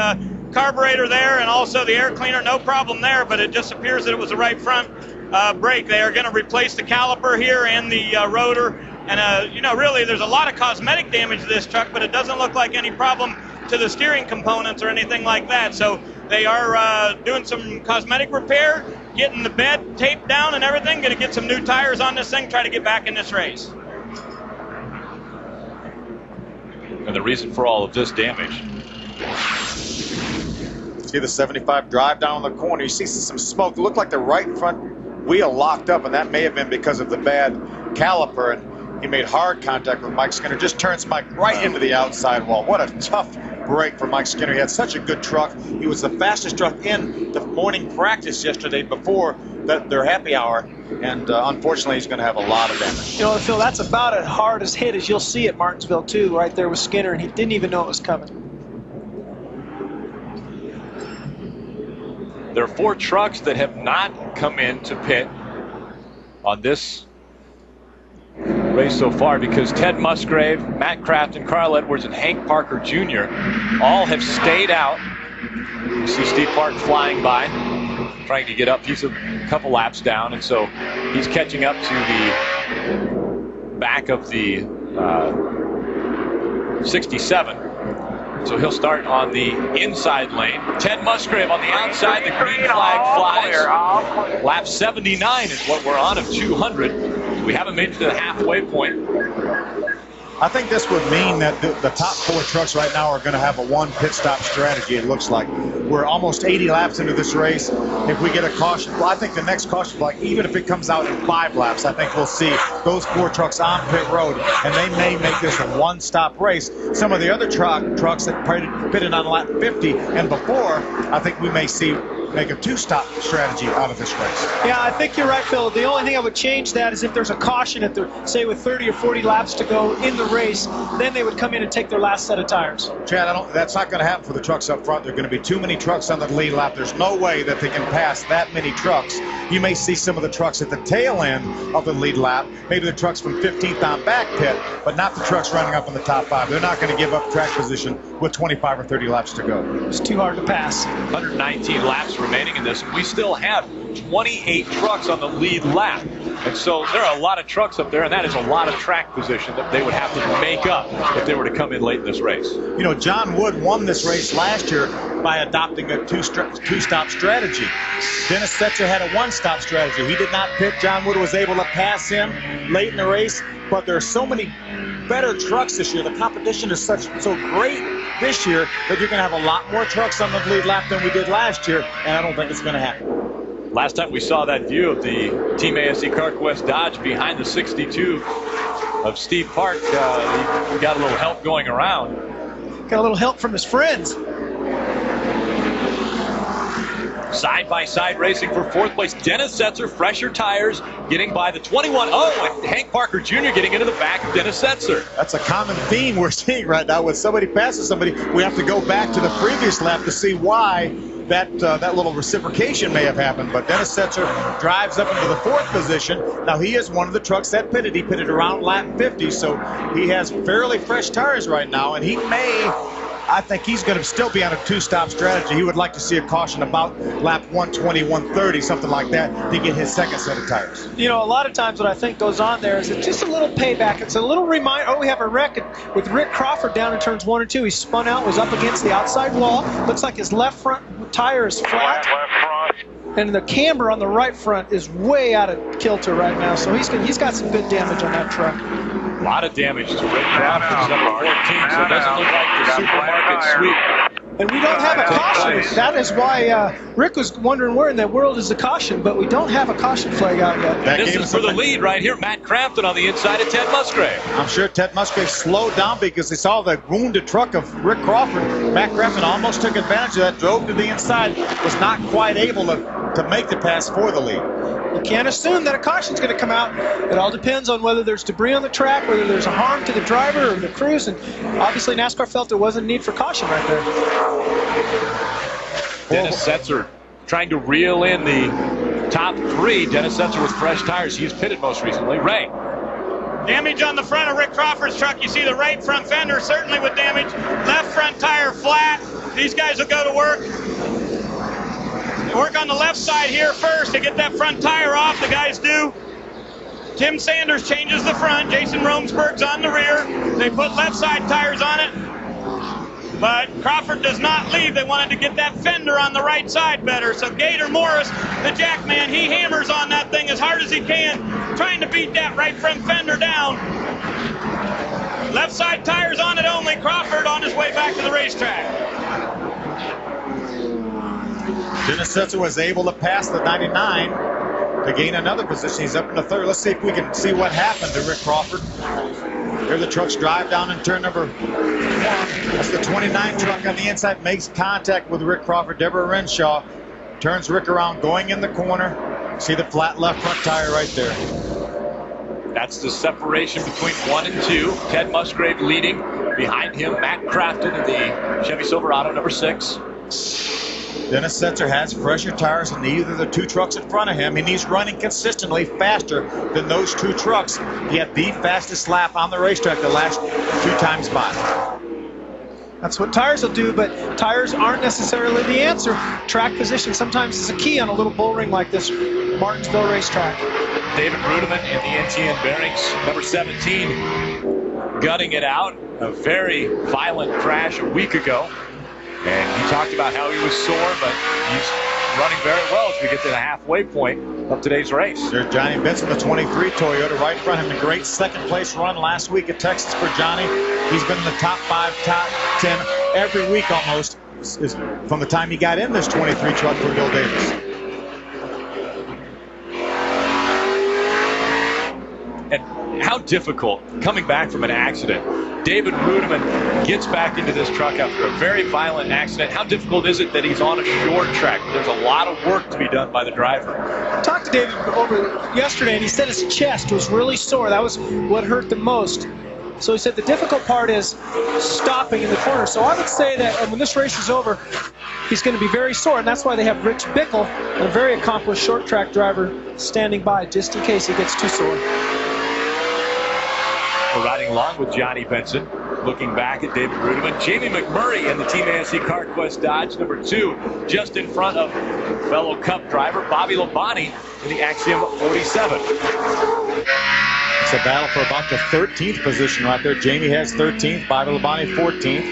carburetor there and also the air cleaner, no problem there, but it just appears that it was the right front brake. They are going to replace the caliper here and the rotor. And, really, there's a lot of cosmetic damage to this truck, but it doesn't look like any problem to the steering components or anything like that. So they are doing some cosmetic repair, getting the bed taped down and everything, going to get some new tires on this thing, try to get back in this race. And the reason for all of this damage. See the 75 drive down the corner. You see some smoke. It looked like the right front wheel locked up, and that may have been because of the bad caliper. And he made hard contact with Mike Skinner. Just turns Mike right into the outside wall. What a tough break for Mike Skinner. He had such a good truck. He was the fastest truck in the morning practice yesterday before their happy hour, and unfortunately he's going to have a lot of damage. Phil, that's about as hard as hit as you'll see at Martinsville too, right there with Skinner, and he didn't even know it was coming. There are 4 trucks that have not come in to pit on this race so far because Ted Musgrave, Matt Kraft, and Carl Edwards, and Hank Parker Jr. all have stayed out. You see Steve Park flying by, trying to get up. He's a couple laps down, and so he's catching up to the back of the 67. So he'll start on the inside lane. Ted Musgrave on the outside. The green flag flies. Lap 79 is what we're on of 200. We haven't made it to the halfway point. I think this would mean that the top 4 trucks right now are going to have a 1 pit stop strategy, it looks like. We're almost 80 laps into this race. If we get a caution, well, I think the next caution flag, even if it comes out in 5 laps, I think we'll see those 4 trucks on pit road, and they may make this a 1-stop race. Some of the other trucks that pitted on lap 50 and before, I think we may see make a 2-stop strategy out of this race. Yeah, I think you're right, Phil. The only thing I would change that is if there's a caution at the, say, with 30 or 40 laps to go in the race, then they would come in and take their last set of tires. Chad, that's not going to happen for the trucks up front. There are going to be too many trucks on the lead lap. There's no way that they can pass that many trucks. You may see some of the trucks at the tail end of the lead lap, maybe the trucks from 15th on back pit, but not the trucks running up in the top 5. They're not going to give up track position with 25 or 30 laps to go. It's too hard to pass. 119 laps remaining in this, and we still have 28 trucks on the lead lap. And so there are a lot of trucks up there, and that is a lot of track position that they would have to make up if they were to come in late in this race. John Wood won this race last year by adopting a two-stop strategy. Dennis Setzer had a 1-stop strategy. He did not pit. John Wood was able to pass him late in the race, but there are so many better trucks this year. The competition is so great this year that you're going to have a lot more trucks on the lead lap than we did last year, and I don't think it's going to happen. Last time we saw that view of the Team ASE CarQuest Dodge behind the 62 of Steve Park, he got a little help going around. Got a little help from his friends. Side-by-side racing for fourth place. Dennis Setzer, fresher tires, getting by the 21. Oh, and Hank Parker Jr. getting into the back of Dennis Setzer. That's a common theme we're seeing right now. When somebody passes somebody, we have to go back to the previous lap to see why that little reciprocation may have happened. But Dennis Setzer drives up into the fourth position. Now, he is one of the trucks that pitted. He pitted around lap 50, so he has fairly fresh tires right now, and I think he's going to still be on a two-stop strategy. He would like to see a caution about lap 120, 130, something like that, to get his second set of tires. You know, a lot of times what I think goes on there is it's just a little payback. It's a little reminder. Oh, we have a wreck with Rick Crawford down in turns 1 and 2. He spun out, was up against the outside wall. Looks like his left front tire is flat. And the camber on the right front is way out of kilter right now. So he's got some good damage on that truck. A lot of damage to Rick Crawford's number 14, so it doesn't look like the supermarket sweep. And we don't have a caution. That is why Rick was wondering where in the world is the caution, but we don't have a caution flag out yet. This is for the lead right here. Matt Crafton on the inside of Ted Musgrave. I'm sure Ted Musgrave slowed down because he saw the wounded truck of Rick Crawford. Matt Crafton almost took advantage of that, drove to the inside, was not quite able to make the pass for the lead. You can't assume that a caution's going to come out. It all depends on whether there's debris on the track, whether there's a harm to the driver or the crews, and obviously NASCAR felt there wasn't a need for caution right there. Dennis Setzer trying to reel in the top three. Dennis Setzer with fresh tires. He's pitted most recently. Ray. Damage on the front of Rick Crawford's truck. You see the right front fender certainly with damage. Left front tire flat. These guys will go to work. They work on the left side here first to get that front tire off. The guys do. Tim Sanders changes the front. Jason Romsberg's on the rear. They put left side tires on it. But Crawford does not leave. They wanted to get that fender on the right side better. So Gator Morris, the jackman, he hammers on that thing as hard as he can, trying to beat that right front fender down. Left side tires on it only. Crawford on his way back to the racetrack. Dennis Setzer was able to pass the 99 to gain another position. He's up in the third. Let's see if we can see what happened to Rick Crawford. Here the trucks drive down in turn number 1. That's the 29 truck on the inside. Makes contact with Rick Crawford. Deborah Renshaw turns Rick around, going in the corner. See the flat left front tire right there. That's the separation between 1 and 2. Ted Musgrave leading. Behind him, Matt Crafton in the Chevy Silverado number 6. Dennis Setzer has fresher tires than either of the two trucks in front of him, and he's running consistently faster than those two trucks. He had the fastest lap on the racetrack the last 2 times by. That's what tires will do, but tires aren't necessarily the answer. Track position sometimes is a key on a little bull ring like this Martinsville racetrack. David Rudeman in the NTN Bearings, number 17, gutting it out. A very violent crash a week ago. And he talked about how he was sore, but he's running very well as we get to the halfway point of today's race. There's Johnny Benson, the 23 Toyota, right in front of him. A great second-place run last week at Texas for Johnny. He's been in the top 5, top 10 every week almost from the time he got in this 23 truck for Bill Davis. And how difficult, coming back from an accident, David Rudeman gets back into this truck after a very violent accident. How difficult is it that he's on a short track? There's a lot of work to be done by the driver. I talked to David over yesterday, and he said his chest was really sore. That was what hurt the most. So he said the difficult part is stopping in the corner. So I would say that when this race is over, he's going to be very sore, and that's why they have Rich Bickle, a very accomplished short track driver, standing by just in case he gets too sore. We're riding along with Johnny Benson, looking back at David Rudeman. Jamie McMurray in the Team ASC CarQuest Dodge number 2, just in front of fellow Cup driver Bobby Labonte in the Axiom 47. It's a battle for about the 13th position right there. Jamie has 13th, Bobby Labonte 14th.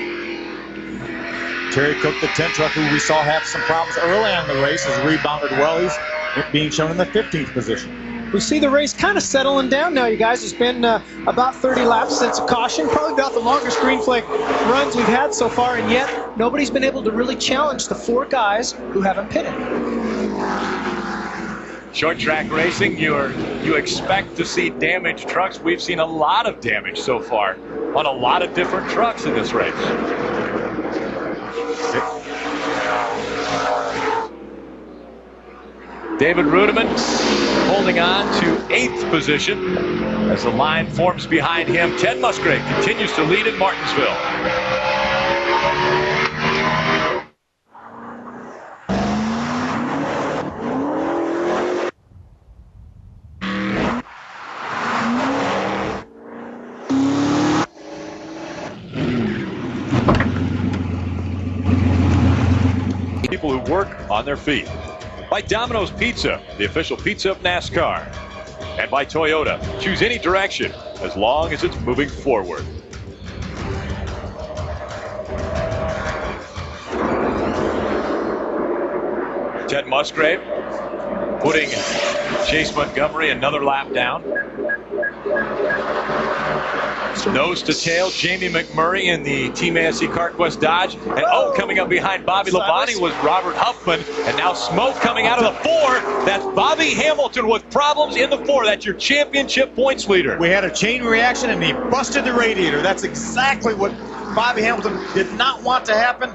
Terry Cook, the 10 truck, who we saw have some problems early on in the race, has rebounded well. He's being shown in the 15th position. We see the race kind of settling down now, you guys. It's been about 30 laps since a caution, probably about the longest green flag runs we've had so far, and yet nobody's been able to really challenge the 4 guys who haven't pitted. Short track racing, you expect to see damaged trucks. We've seen a lot of damage so far on a lot of different trucks in this race. David Rudeman holding on to 8th position as the line forms behind him. Ted Musgrave continues to lead in Martinsville. People who work on their feet. By Domino's Pizza, the official pizza of NASCAR. And by Toyota, choose any direction as long as it's moving forward. Ted Musgrave putting Chase Montgomery another lap down. Nose to tail, Jamie McMurray in the Team ASC CarQuest Dodge. And coming up behind Bobby Labonte was Robert Huffman. And now smoke coming out of the 4. That's Bobby Hamilton with problems in the 4. That's your championship points leader. We had a chain reaction and he busted the radiator. That's exactly what Bobby Hamilton did not want to happen.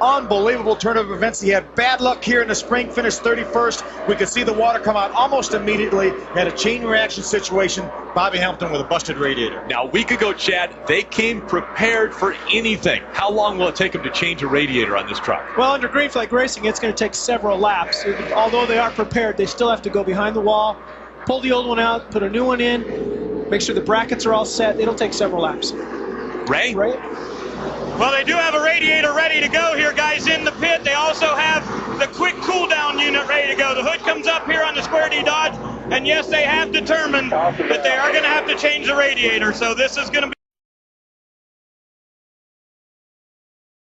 Unbelievable turn of events. He had bad luck here in the spring, finished 31st. We could see the water come out almost immediately. Had a chain reaction situation. Bobby Hamilton with a busted radiator. Now, a week ago, Chad, they came prepared for anything. How long will it take them to change a radiator on this truck? Well, under green flag racing, it's going to take several laps. Although they are prepared, they still have to go behind the wall, pull the old one out, put a new one in, make sure the brackets are all set. It'll take several laps. Ray? Well, they do have a radiator ready to go here, guys, in the pit. They also have the quick cool-down unit ready to go. The hood comes up here on the Square D Dodge, and yes, they have determined that they are going to have to change the radiator. So this is going to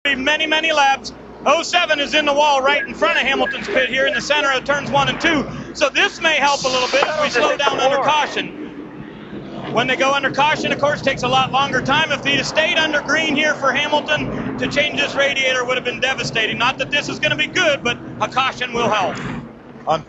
be many, many laps. 07 is in the wall right in front of Hamilton's pit here in the center of turns 1 and 2. So this may help a little bit as we slow down under caution. When they go under caution, of course, takes a lot longer time. If they'd have stayed under green here for Hamilton, to change this radiator would have been devastating. Not that this is going to be good, but a caution will help.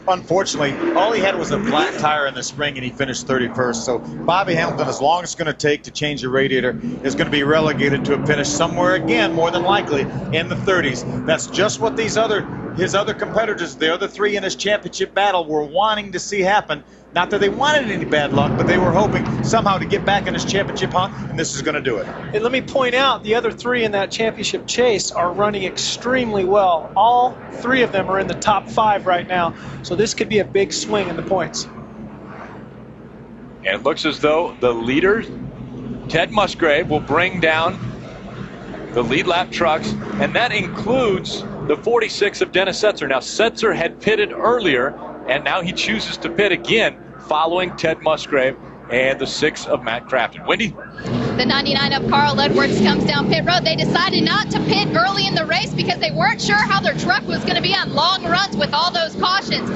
Unfortunately, all he had was a flat tire in the spring, and he finished 31st. So Bobby Hamilton, as long as it's going to take to change the radiator, is going to be relegated to a finish somewhere again, more than likely, in the 30s. That's just what his other competitors, the other 3 in his championship battle, were wanting to see happen. Not that they wanted any bad luck, but they were hoping somehow to get back in his championship hunt, and this is going to do it. And let me point out, the other 3 in that championship chase are running extremely well. All 3 of them are in the top 5 right now, so this could be a big swing in the points. And it looks as though the leader, Ted Musgrave, will bring down the lead lap trucks, and that includes the 46 of Dennis Setzer. Now, Setzer had pitted earlier, and now he chooses to pit again following Ted Musgrave and the 6 of Matt Craftsman. Wendy? The 99 of Carl Edwards comes down pit road. They decided not to pit early in the race because they weren't sure how their truck was going to be on long runs with all those cautions.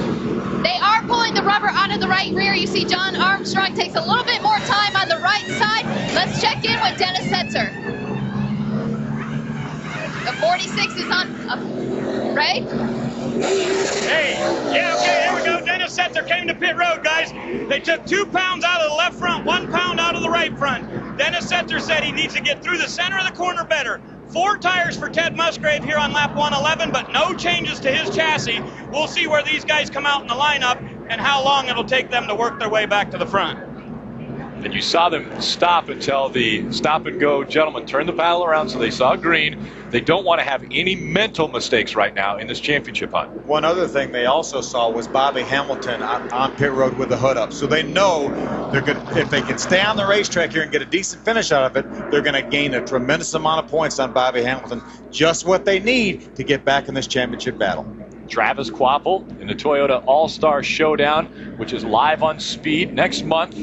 They are pulling the rubber out of the right rear. You see John Armstrong takes a little bit more time on the right side. Let's check in with Dennis Setzer. The 46 is on, Ray? Hey, yeah, okay, there we go. Dennis Setzer came to pit road, guys. They took 2 pounds out of the left front, 1 pound out of the right front. Dennis Setzer said he needs to get through the center of the corner better. 4 tires for Ted Musgrave here on lap 111, but no changes to his chassis. We'll see where these guys come out in the lineup and how long it'll take them to work their way back to the front. And you saw them stop until the stop-and-go gentleman turned the paddle around, so they saw green. They don't want to have any mental mistakes right now in this championship hunt. One other thing they also saw was Bobby Hamilton on pit road with the hood up. So they know they're good. If they can stay on the racetrack here and get a decent finish out of it, they're going to gain a tremendous amount of points on Bobby Hamilton. Just what they need to get back in this championship battle. Travis Kvapil in the Toyota All-Star Showdown, which is live on Speed next month.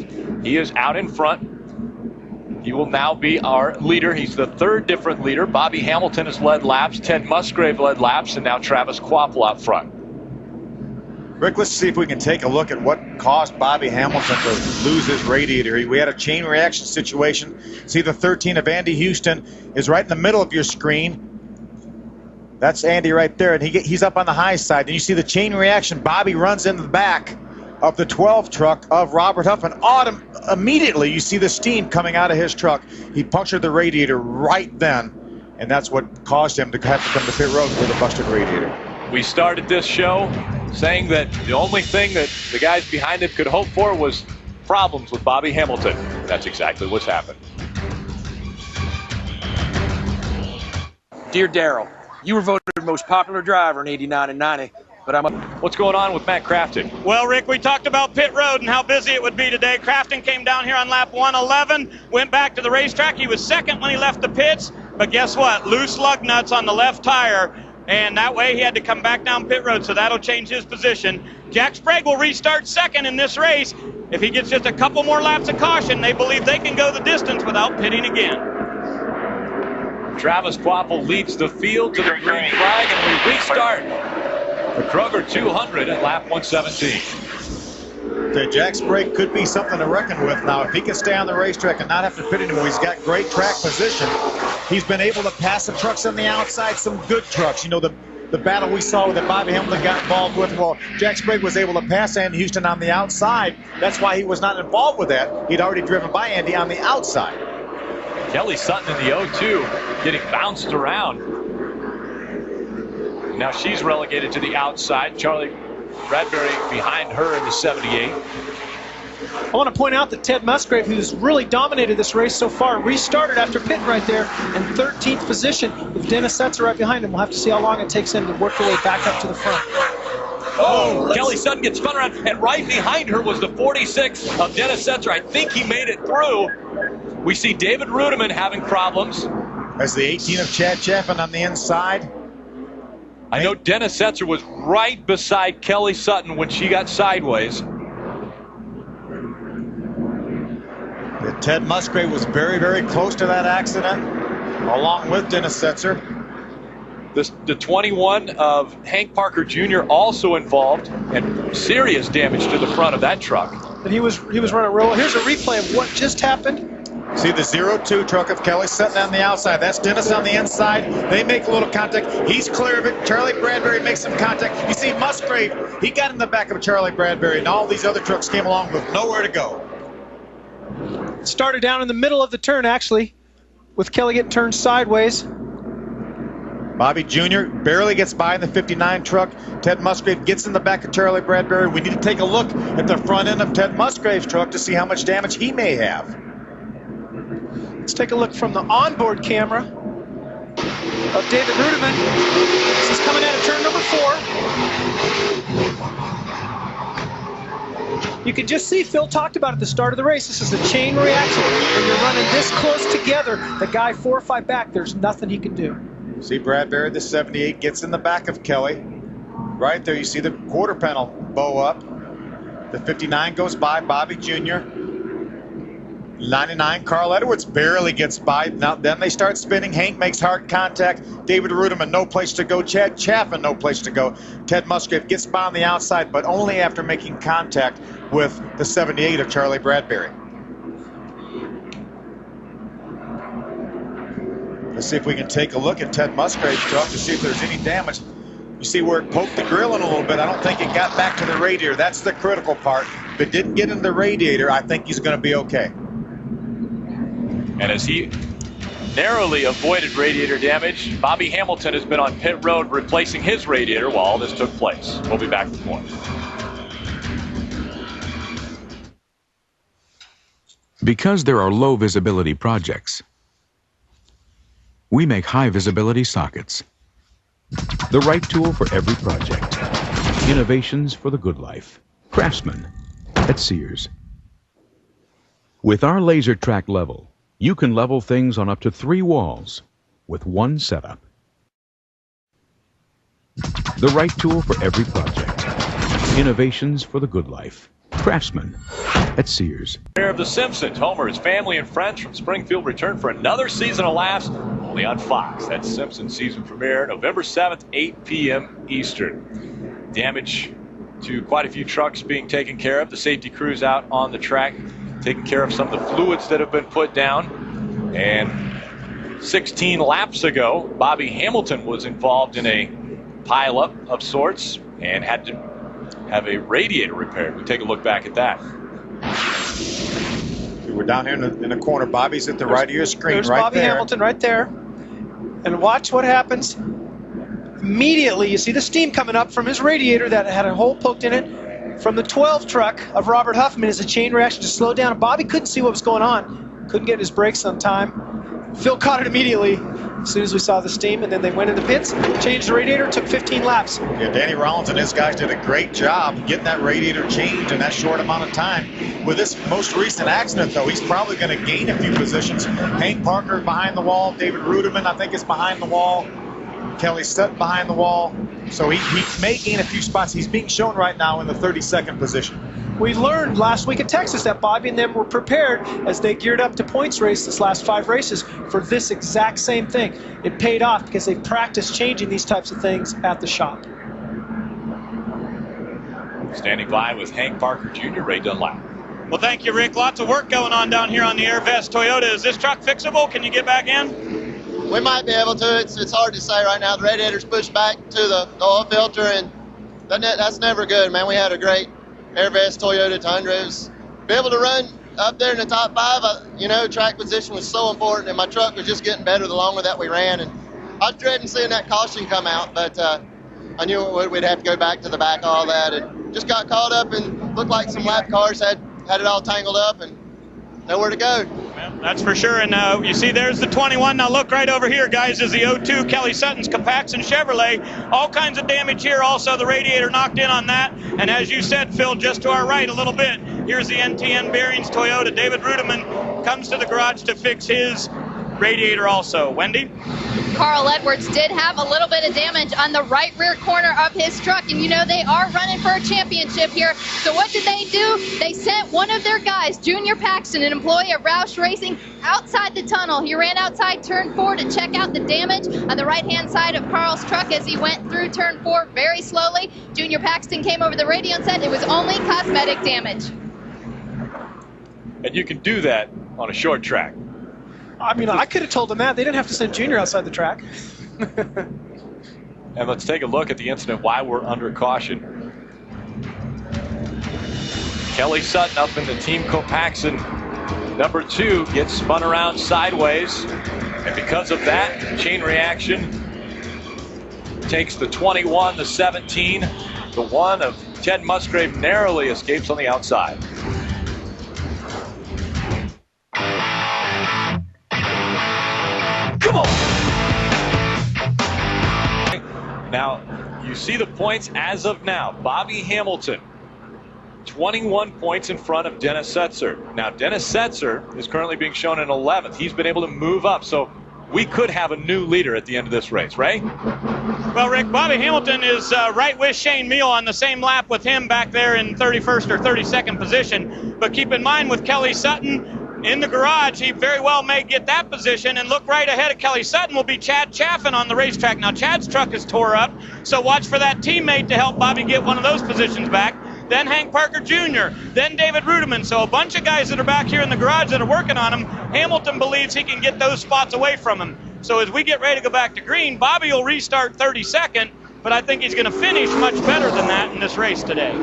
He is out in front. He will now be our leader. He's the 3rd different leader. Bobby Hamilton has led laps. Ted Musgrave led laps, and now Travis Kvapil out front. Rick, let's see if we can take a look at what caused Bobby Hamilton to lose his radiator. We had a chain reaction situation. See, the 13 of Andy Houston is right in the middle of your screen. That's Andy right there, and he's up on the high side. And you see the chain reaction. Bobby runs into the back of the 12 truck of Robert Huffman. Immediately, you see the steam coming out of his truck. He punctured the radiator right then, and that's what caused him to have to come to pit road with a busted radiator. We started this show saying that the only thing that the guys behind him could hope for was problems with Bobby Hamilton. That's exactly what's happened. Dear Darrell, you were voted most popular driver in 89 and 90, but What's going on with Matt Crafton? Well, Rick, we talked about pit road and how busy it would be today. Crafton came down here on lap 111, went back to the racetrack. He was second when he left the pits, but guess what? Loose lug nuts on the left tire, and that way he had to come back down pit road, so that'll change his position. Jack Sprague will restart second in this race. If he gets just a couple more laps of caution, they believe they can go the distance without pitting again. Travis Quapple leads the field to the green flag, and we restart the Kroger 200 at lap 117. Okay, Jack Sprague could be something to reckon with. Now, if he can stay on the racetrack and not have to pit anymore, he's got great track position. He's been able to pass the trucks on the outside, some good trucks. You know, the battle we saw that Bobby Hamilton got involved with, well, Jack Sprague was able to pass Andy Houston on the outside. That's why he was not involved with that. He'd already driven by Andy on the outside. Kelly Sutton in the 0-2 getting bounced around. Now she's relegated to the outside. Charlie Bradbury behind her in the 78. I want to point out that Ted Musgrave, who's really dominated this race so far, restarted after pit right there in 13th position with Dennis Setzer right behind him. We'll have to see how long it takes him to work their way back up to the front. Oh, Kelly Sutton gets spun around, and right behind her was the 46 of Dennis Setzer. I think he made it through. We see David Rudiman having problems. As the 18 of Chad Chapman on the inside. I know Dennis Setzer was right beside Kelly Sutton when she got sideways. Ted Musgrave was very, very close to that accident, along with Dennis Setzer. The 21 of Hank Parker Jr. also involved, and serious damage to the front of that truck. And he was running roll. Here's a replay of what just happened. See the 0-2 truck of Kelly Sutton on the outside. That's Dennis on the inside. They make a little contact. He's clear of it. Charlie Bradbury makes some contact. You see Musgrave, he got in the back of Charlie Bradbury, and all these other trucks came along with nowhere to go. Started down in the middle of the turn, actually, with Kelly getting turned sideways. Bobby Jr. barely gets by in the 59 truck. Ted Musgrave gets in the back of Charlie Bradbury. We need to take a look at the front end of Ted Musgrave's truck to see how much damage he may have. Let's take a look from the onboard camera of David Rudiman. This is coming out of turn number 4. You can just see, Phil talked about at the start of the race, this is a chain reaction. When you're running this close together, the guy 4 or 5 back, there's nothing he can do. See Bradbury, the 78, gets in the back of Kelly. Right there, you see the quarter panel bow up. The 59 goes by, Bobby Jr. 99, Carl Edwards barely gets by. Now then they start spinning. Hank makes hard contact. David Rudiman, no place to go. Chad Chapman, no place to go. Ted Musgrave gets by on the outside, but only after making contact with the 78 of Charlie Bradbury. Let's see if we can take a look at Ted Musgrave's truck to see if there's any damage. You see where it poked the grill in a little bit. I don't think it got back to the radiator. That's the critical part. If it didn't get in the radiator, I think he's going to be okay. And as he narrowly avoided radiator damage, Bobby Hamilton has been on pit road replacing his radiator while all this took place. We'll be back with more. Because there are low visibility projects, we make high visibility sockets. The right tool for every project. Innovations for the good life. Craftsman at Sears. With our laser track level, you can level things on up to 3 walls with one setup. The right tool for every project. Innovations for the good life. Craftsman at Sears. Of The Simpsons, Homer, his family, and friends from Springfield return for another season of laughs only on Fox. That's Simpsons season premiere, November 7th, 8 p.m. Eastern. Damage to quite a few trucks being taken care of. The safety crews out on the track taking care of some of the fluids that have been put down. And 16 laps ago, Bobby Hamilton was involved in a pileup of sorts and had to have a radiator repaired. We take a look back at that. We're down here in the corner. Bobby's at the right of your screen. There's right Bobby there. Hamilton right there. And watch what happens Immediately, you see the steam coming up from his radiator that had a hole poked in it from the 12 truck of Robert Huffman as a chain reaction to slow down. Bobby couldn't see what was going on, couldn't get his brakes on time. Phil caught it immediately as soon as we saw the steam, and then they went in the pits, changed the radiator, took 15 laps. Yeah, Danny Rollins and his guys did a great job getting that radiator changed in that short amount of time. With this most recent accident, though, he's probably going to gain a few positions. Hank Parker behind the wall, David Ruderman, I think, is behind the wall. Kelly Sutton behind the wall. So he may gain a few spots. He's being shown right now in the 32nd position. We learned last week at Texas that Bobby and them were prepared as they geared up to points race this last 5 races for this exact same thing. It paid off because they practiced changing these types of things at the shop. Standing by with Hank Parker Jr., Ray Dunlap. Well, thank you, Rick. Lots of work going on down here on the Airvest Toyota. Is this truck fixable? Can you get back in? We might be able to. It's hard to say right now. The radiator's pushed back to the oil filter, and that's never good, man. We had a great Airvest Toyota Tundra. Be able to run up there in the top 5, track position was so important, and my truck was just getting better the longer that we ran. And I was dreading seeing that caution come out, but I knew we'd have to go back to the back of all that, and just got caught up and looked like some lap cars had it all tangled up and nowhere to go. Well, that's for sure. And you see there's the 21. Now look right over here, guys, is the 02 Kelly Sutton's Capaxon Chevrolet. All kinds of damage here. Also, the radiator knocked in on that. And as you said, Phil, just to our right a little bit, here's the NTN Bearings Toyota. David Ruderman comes to the garage to fix his radiator also. Wendy? Carl Edwards did have a little bit of damage on the right rear corner of his truck, and they are running for a championship here. So what did they do? They sent one of their guys, Junior Paxton, an employee of Roush Racing, outside the tunnel. He ran outside turn 4 to check out the damage on the right-hand side of Carl's truck as he went through turn 4 very slowly. Junior Paxton came over the radio and said it was only cosmetic damage. And you can do that on a short track. I mean, I could have told them that. They didn't have to send Junior outside the track. And let's take a look at the incident, why we're under caution. Kelly Sutton up in the Team Copaxon number 2 gets spun around sideways. And because of that chain reaction, takes the 21, the 17, the 1 of Ted Musgrave narrowly escapes on the outside. Come on! Now, you see the points as of now. Bobby Hamilton, 21 points in front of Dennis Setzer. Now, Dennis Setzer is currently being shown in 11th. He's been able to move up, so we could have a new leader at the end of this race, Ray? Well, Rick, Bobby Hamilton is right with Shane Meal on the same lap with him back there in 31st or 32nd position. But keep in mind, with Kelly Sutton in the garage, he very well may get that position. And look right ahead of Kelly Sutton will be Chad Chaffin on the racetrack. Now, Chad's truck is tore up, so watch for that teammate to help Bobby get one of those positions back. Then Hank Parker Jr., then David Ruderman. So a bunch of guys that are back here in the garage that are working on him. Hamilton believes he can get those spots away from him. So as we get ready to go back to green, Bobby will restart 32nd, but I think he's going to finish much better than that in this race today.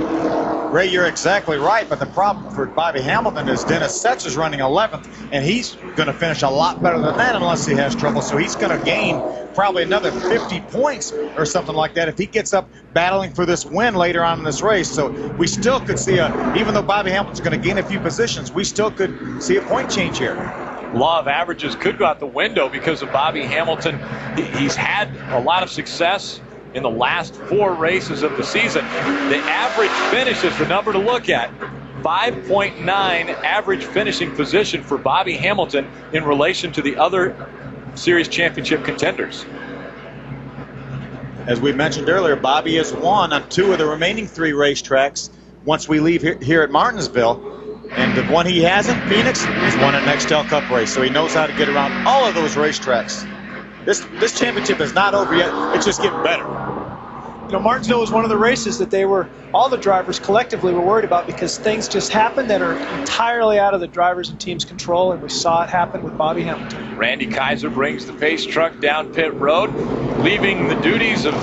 Ray, you're exactly right, but the problem for Bobby Hamilton is Dennis Setzer is running 11th, and he's going to finish a lot better than that unless he has trouble. So he's going to gain probably another 50 points or something like that if he gets up battling for this win later on in this race. So we still could see even though Bobby Hamilton's going to gain a few positions, we still could see a point change here. Law of averages could go out the window because of Bobby Hamilton. He's had a lot of success in the last 4 races of the season. The average finish is the number to look at. 5.9 average finishing position for Bobby Hamilton in relation to the other series championship contenders. As we mentioned earlier, Bobby has won on 2 of the remaining 3 racetracks once we leave here at Martinsville. And the one he hasn't, Phoenix, he's won an Nextel Cup race, so he knows how to get around all of those racetracks. This championship is not over yet. It's just getting better. Martinsville was one of the races that all the drivers collectively were worried about because things just happened that are entirely out of the drivers and team's control, and we saw it happen with Bobby Hamilton. Randy Kaiser brings the pace truck down pit road, leaving the duties of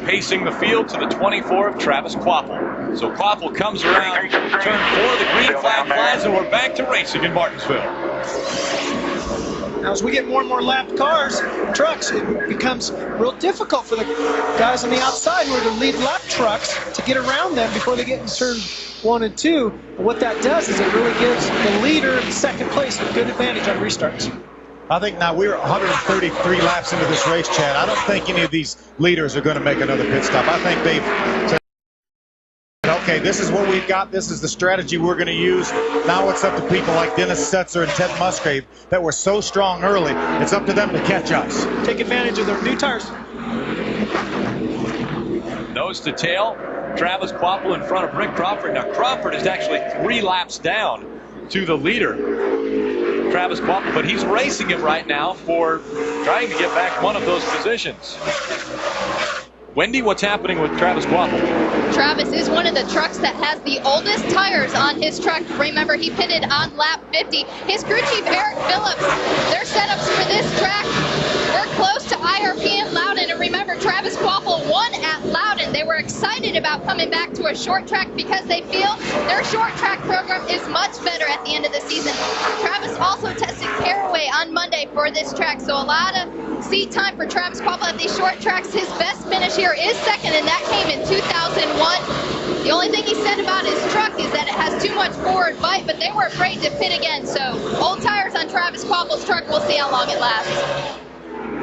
pacing the field to the 24 of Travis Quapple. So Quapple comes around turn 4, the green flag flies, and we're back to racing in Martinsville. Now, as we get more and more lapped cars, trucks, it becomes real difficult for the guys on the outside who are the lead lap trucks to get around them before they get in turn 1 and 2. But what that does is it really gives the leader in second place a good advantage on restarts. I think now we're 133 laps into this race, Chad. I don't think any of these leaders are going to make another pit stop. I think they've said, okay, this is what we've got. This is the strategy we're going to use. Now it's up to people like Dennis Setzer and Ted Musgrave that were so strong early. It's up to them to catch us. Take advantage of their new tires. Nose to tail, Travis Kvapil in front of Rick Crawford. Now Crawford is actually 3 laps down to the leader, Travis Kvapil, but he's racing him right now for trying to get back one of those positions. Wendy, what's happening with Travis Kvapil? Travis is one of the trucks that has the oldest tires on his truck. Remember, he pitted on lap 50. His crew chief, Eric Phillips, their setups for this track were close to IRP and Loudon. And remember, Travis Kvapil won at Loudon. They were excited about coming back to a short track because they feel their short track program is much better at the end of the season. Travis also tested Caraway on Monday for this track, so a lot of seat time for Travis Kvapil at these short tracks. His best finish here is second, and that came in 2001. The only thing he said about his truck is that it has too much forward bite, but they were afraid to pit again. So old tires on Travis Kvapil's truck. We'll see how long it lasts.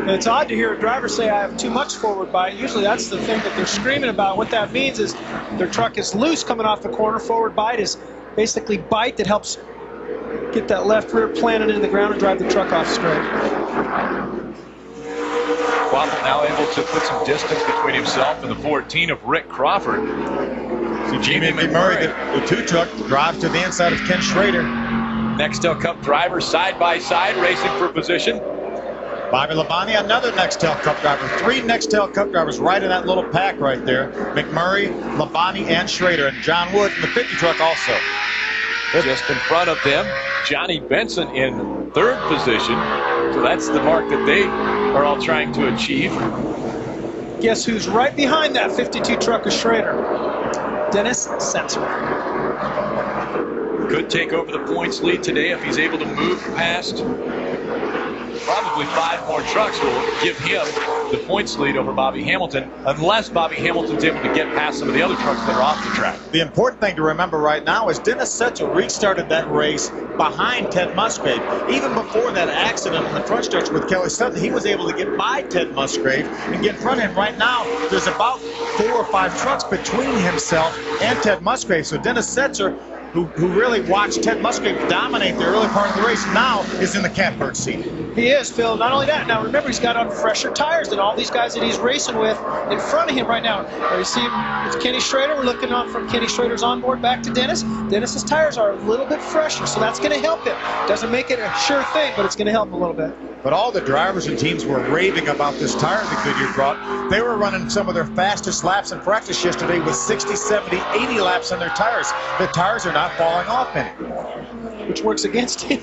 It's odd to hear a driver say I have too much forward bite. Usually that's the thing that they're screaming about. What that means is their truck is loose coming off the corner. Forward bite is basically bite that helps get that left rear planted into the ground and drive the truck off straight. Kvapil now able to put some distance between himself and the 14 of Rick Crawford. See Jamie McMurray, the 2 truck, drives to the inside of Ken Schrader. Nextel Cup drivers side by side racing for position. Bobby Labonte, another Nextel Cup driver. 3 Nextel Cup drivers right in that little pack right there. McMurray, Labonte, and Schrader. And John Woods in the 50 truck also. Just in front of them, Johnny Benson in 3rd position. So that's the mark that they are all trying to achieve. Guess who's right behind that 52 truck of Schrader? Dennis Setzer. Could take over the points lead today if he's able to move past. Probably 5 more trucks will give him the points lead over Bobby Hamilton, unless Bobby Hamilton's able to get past some of the other trucks that are off the track. The important thing to remember right now is Dennis Setzer restarted that race behind Ted Musgrave. Even before that accident on the front stretch with Kelly Sutton, he was able to get by Ted Musgrave and get in front of him. Right now, there's about 4 or 5 trucks between himself and Ted Musgrave. So Dennis Setzer, who really watched Ted Musgrave dominate the early part of the race, now is in the catbird seat. He is, Phil. Not only that, now remember he's got on fresher tires than all these guys that he's racing with in front of him right now. You see it's Kenny Schrader. We're looking on from Kenny Schrader's onboard back to Dennis. Dennis's tires are a little bit fresher, so that's going to help him. Doesn't make it a sure thing, but it's going to help him a little bit. But all the drivers and teams were raving about this tire that Goodyear brought. They were running some of their fastest laps in practice yesterday with 60, 70, 80 laps on their tires. The tires are not falling off anymore. Which works against him.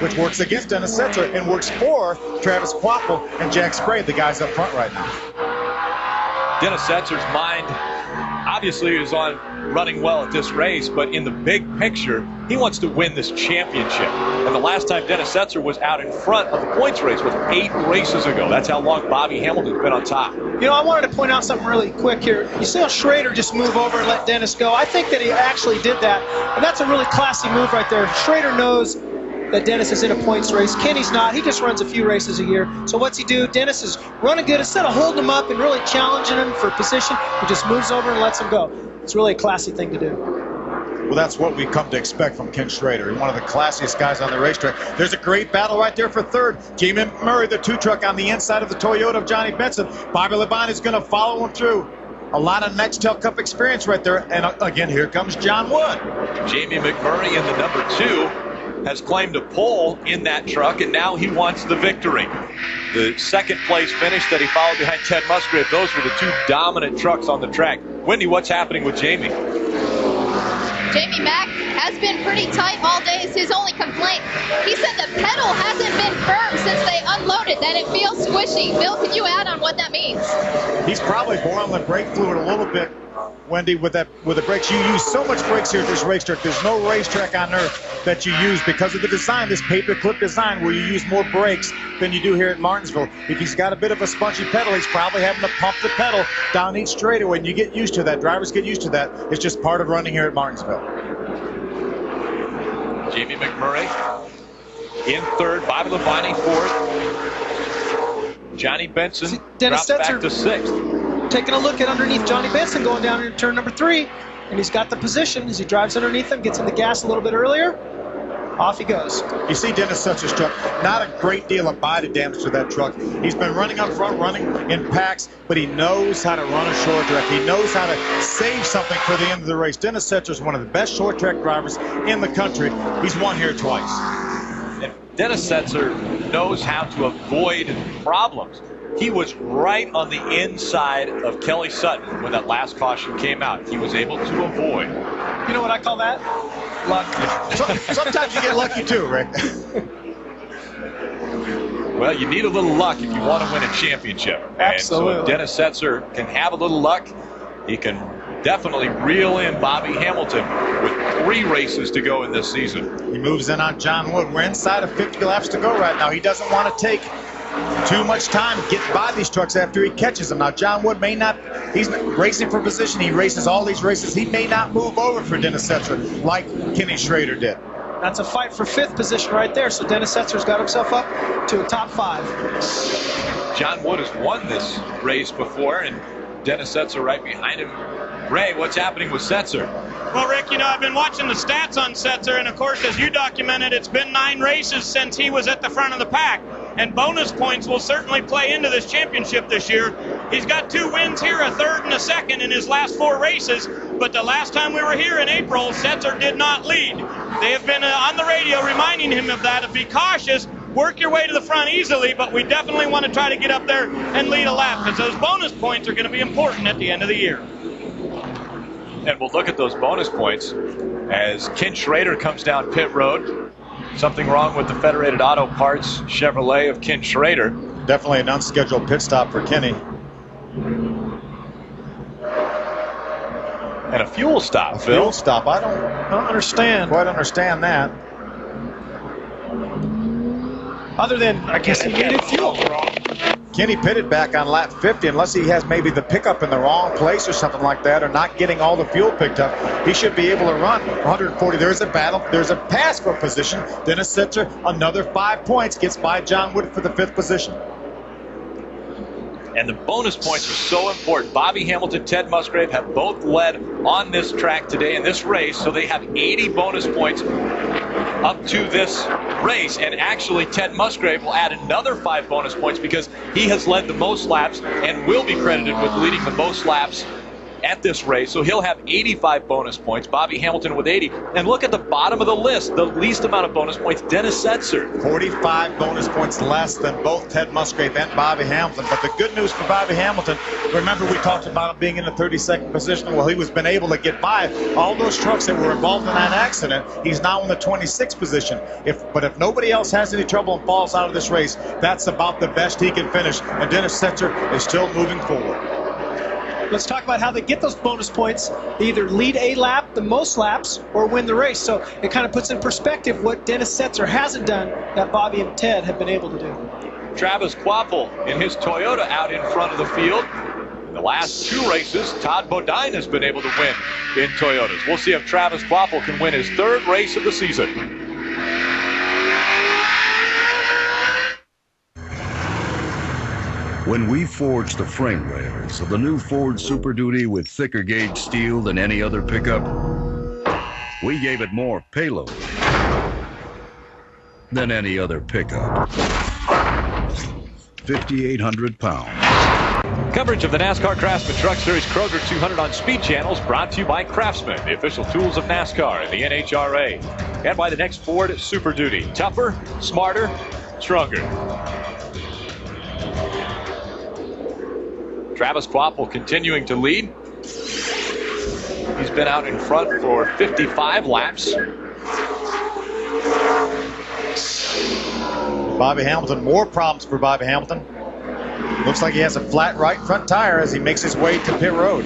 Which works against Dennis Setzer and works for Travis Kvapil and Jack Spray, the guys up front right now. Dennis Setzer's mind obviously is on running well at this race, but in the big picture, he wants to win this championship. And the last time Dennis Setzer was out in front of the points race was 8 races ago. That's how long Bobby Hamilton's been on top. You know, I wanted to point out something really quick here. You see how Schrader just move over and let Dennis go? I think that he actually did that, and that's a really classy move right there. Schrader knows that Dennis is in a points race. Kenny's not. He just runs a few races a year. So what's he do? Dennis is running good. Instead of holding him up and really challenging him for position, he just moves over and lets him go. It's really a classy thing to do. Well, that's what we come to expect from Ken Schrader, one of the classiest guys on the racetrack. There's a great battle right there for 3rd. Jamie McMurray, the 2 truck on the inside of the Toyota of Johnny Benson. Bobby Labonte is going to follow him through. A lot of Nextel Cup experience right there. And again, here comes John Wood. Jamie McMurray in the number 2 has claimed a pole in that truck, and now he wants the victory. The 2nd place finish that he followed behind Ted Musgrave, those were the 2 dominant trucks on the track. Wendy, what's happening with Jamie? Jamie Mack has been pretty tight all day is his only complaint. He said the pedal hasn't been firm since they unloaded, that it feels squishy. Bill, can you add on what that means? He's probably boiling the brake fluid a little bit Wendy, with the brakes. You use so much brakes here at this racetrack. There's no racetrack on earth that you use because of the design, this paperclip design, where you use more brakes than you do here at Martinsville. If he's got a bit of a spongy pedal, he's probably having to pump the pedal down each straightaway, and you get used to that. Drivers get used to that. It's just part of running here at Martinsville. Jamie McMurray in third, Bobby Labonte fourth. Johnny Benson Dennis drops back Setzer to sixth. taking a look at underneath Johnny Benson going down into turn number 3, and he's got the position as he drives underneath him, gets in the gas a little bit earlier. Off he goes. You see Dennis Setzer's truck, not a great deal of body damage to that truck. He's been running up front, running in packs, but he knows how to run a short track. He knows how to save something for the end of the race. Dennis Setzer's one of the best short track drivers in the country. He's won here twice. And Dennis Setzer knows how to avoid problems. He was right on the inside of Kelly Sutton when that last caution came out. He was able to avoid. You know what I call that? Luck. Sometimes you get lucky too, Rick. Well, you need a little luck if you want to win a championship. Absolutely. And so if Dennis Setzer can have a little luck, he can definitely reel in Bobby Hamilton with 3 races to go in this season. He moves in on John Wood. We're inside of 50 laps to go right now. He doesn't want to take too much time getting by these trucks after he catches them. Now, John Wood may not, he's racing for position. He races all these races. He may not move over for Dennis Setzer like Kenny Schrader did. That's a fight for 5th position right there, so Dennis Setzer's got himself up to a top 5. John Wood has won this race before, and Dennis Setzer right behind him. Ray, what's happening with Setzer? Well, Rick, you know, I've been watching the stats on Setzer, and of course, as you documented, it's been 9 races since he was at the front of the pack. And bonus points will certainly play into this championship this year. He's got 2 wins here, a 3rd and a 2nd in his last 4 races. But the last time we were here in April, Setzer did not lead. They have been on the radio reminding him of that, to be cautious, work your way to the front easily, but we definitely want to try to get up there and lead a lap, because those bonus points are going to be important at the end of the year. And we'll look at those bonus points as Ken Schrader comes down pit road. Something wrong with the Federated Auto Parts Chevrolet of Ken Schrader. Definitely an unscheduled pit stop for Kenny. And a fuel stop, Phil. Fuel stop. I don't understand. Quite understand that. Other than, I guess he needed fuel. Kenny pitted back on lap 50, unless he has maybe the pickup in the wrong place or something like that, or not getting all the fuel picked up. He should be able to run 140. There's a battle. There's a pass for position. Dennis Setzer, another 5 points, gets by John Wood for the 5th position. And the bonus points are so important. Bobby Hamilton, Ted Musgrave have both led on this track today in this race, so they have 80 bonus points up to this race. And actually, Ted Musgrave will add another 5 bonus points because he has led the most laps and will be credited with leading the most laps at this race. So he'll have 85 bonus points. Bobby Hamilton with 80. And look at the bottom of the list, the least amount of bonus points, Dennis Setzer. 45 bonus points less than both Ted Musgrave and Bobby Hamilton. But the good news for Bobby Hamilton, remember we talked about him being in the 32nd position. Well, he was been able to get by all those trucks that were involved in that accident. He's now in the 26th position. But if nobody else has any trouble and falls out of this race, that's about the best he can finish. And Dennis Setzer is still moving forward. Let's talk about how they get those bonus points. They either lead a lap, the most laps, or win the race. So it kind of puts in perspective what Dennis Setzer hasn't done that Bobby and Ted have been able to do. Travis Quapple in his Toyota out in front of the field. In the last 2 races, Todd Bodine has been able to win in Toyotas. We'll see if Travis Quapple can win his 3rd race of the season. When we forged the frame rails of the new Ford Super Duty with thicker gauge steel than any other pickup, we gave it more payload than any other pickup. 5,800 pounds. Coverage of the NASCAR Craftsman Truck Series Kroger 200 on Speed Channels brought to you by Craftsman, the official tools of NASCAR and the NHRA, and by the next Ford Super Duty. Tougher, smarter, stronger. Travis Quapple continuing to lead. He's been out in front for 55 laps. Bobby Hamilton, more problems for Bobby Hamilton. Looks like he has a flat right front tire as he makes his way to pit road.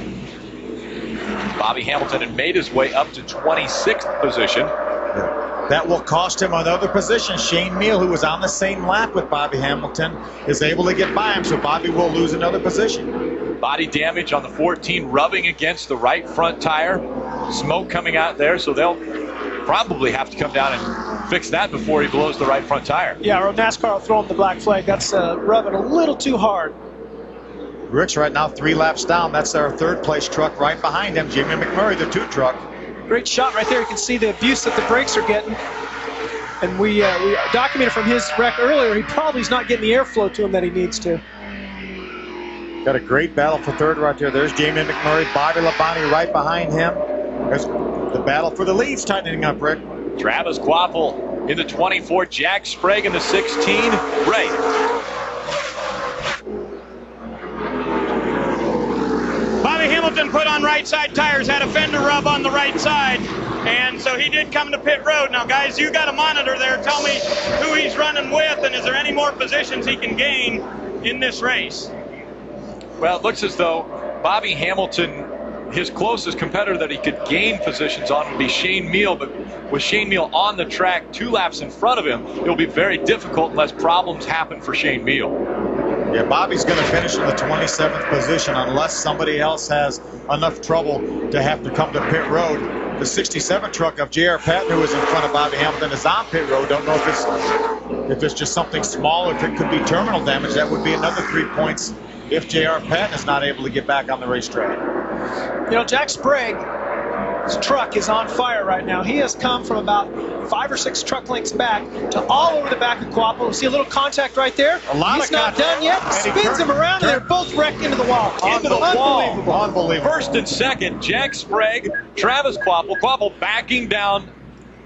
Bobby Hamilton had made his way up to 26th position. That will cost him another position. Shane Meal, who was on the same lap with Bobby Hamilton, is able to get by him, so Bobby will lose another position. Body damage on the 14, rubbing against the right front tire. Smoke coming out there, so they'll probably have to come down and fix that before he blows the right front tire. Yeah, or NASCAR will throw him the black flag. That's rubbing a little too hard. Rick's right now 3 laps down. That's our third place truck right behind him. Jimmy McMurray, the 2 truck. Great shot right there. You can see the abuse that the brakes are getting. And we documented from his wreck earlier, he probably is not getting the airflow to him that he needs to. Got a great battle for third right there. There's Jamie McMurray, Bobby Labonte right behind him. There's the battle for the leads tightening up, Rick. Travis Quapple in the 24, Jack Sprague in the 16. Ray. Bobby Hamilton put on right side tires, had a fender rub on the right side, and so he did come to pit road. Now, guys, you got a monitor there. Tell me who he's running with, and is there any more positions he can gain in this race? Well, it looks as though Bobby Hamilton, his closest competitor that he could gain positions on would be Shane Meal, but with Shane Meal on the track 2 laps in front of him, it'll be very difficult unless problems happen for Shane Meal. Yeah, Bobby's going to finish in the 27th position unless somebody else has enough trouble to have to come to pit road. The 67 truck of J.R. Patton, who is in front of Bobby Hamilton, is on pit road. Don't know if it's just something small, if it could be terminal damage. That would be another 3 points if J.R. Patton is not able to get back on the racetrack. You know, Jack Sprague's truck is on fire right now. He has come from about 5 or 6 truck lengths back to all over the back of Quapple. We see a little contact right there. He's not done yet. Spins him around, and they're both wrecked into the wall. Unbelievable. First and second, Jack Sprague, Travis Quapple. Quapple backing down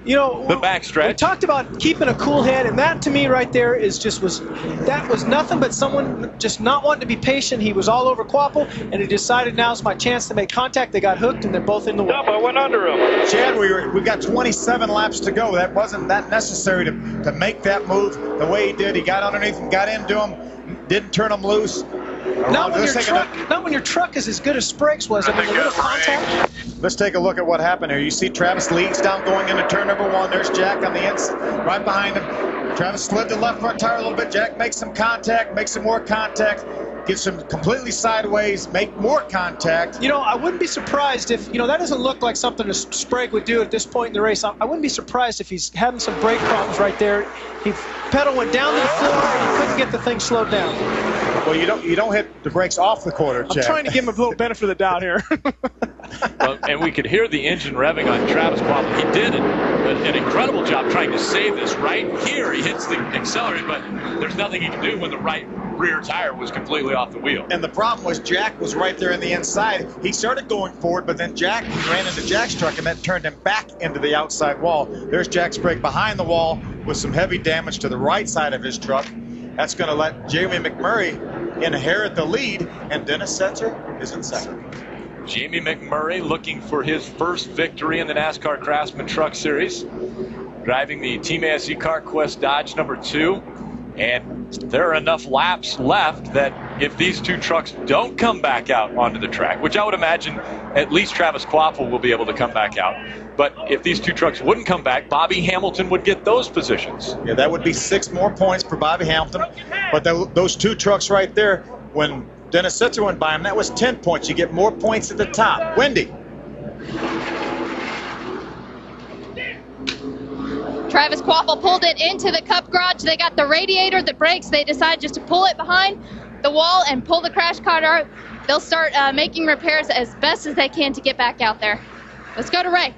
the backstretch. We talked about keeping a cool head, and that to me right there was nothing but someone just not wanting to be patient. He was all over Quapple, and he decided now's my chance to make contact. They got hooked, and they're both in the wall. I went under him. Chad, we've got 27 laps to go. That wasn't that necessary to make that move the way he did. He got underneath him, got into him, didn't turn him loose. Not when your truck is as good as Sprague's was. I mean, a little contact. Let's take a look at what happened here. You see Travis leads down going into turn number 1. There's Jack on the inside, right behind him. Travis slid the left front tire a little bit. Jack makes some contact, makes some more contact, gets him completely sideways, make more contact. You know, I wouldn't be surprised if, that doesn't look like something a Sprague would do at this point in the race. I wouldn't be surprised if he's having some brake problems right there. His pedal went down to the floor and he couldn't get the thing slowed down. Well, you don't hit the brakes off the quarter, Chad. I'm trying to give him a little benefit of the doubt here. Well, and we could hear the engine revving on Travis Quapple. He did an incredible job trying to save this right here. He hits the accelerator, but there's nothing he can do when the right rear tire was completely off the wheel. And the problem was Jack was right there in the inside. He started going forward, but then he ran into Jack's truck, and that turned him back into the outside wall. There's Jack Sprague behind the wall with some heavy damage to the right side of his truck. That's going to let Jamie McMurray inherit the lead, and Dennis Setzer is in second. Jamie McMurray looking for his first victory in the NASCAR Craftsman Truck Series, driving the Team ASE CarQuest Dodge number 2. And there are enough laps left that if these 2 trucks don't come back out onto the track, which I would imagine at least Travis Quapple will be able to come back out, but if these 2 trucks wouldn't come back, Bobby Hamilton would get those positions. Yeah, that would be 6 more points for Bobby Hamilton. But those 2 trucks right there, when Dennis Setzer went by him, that was 10 points. You get more points at the top. Wendy. Travis Quapple pulled it into the Cup garage. They got the radiator, the brakes. They decided just to pull it behind the wall and pull the crash car out. They'll start making repairs as best as they can to get back out there. Let's go to Ray.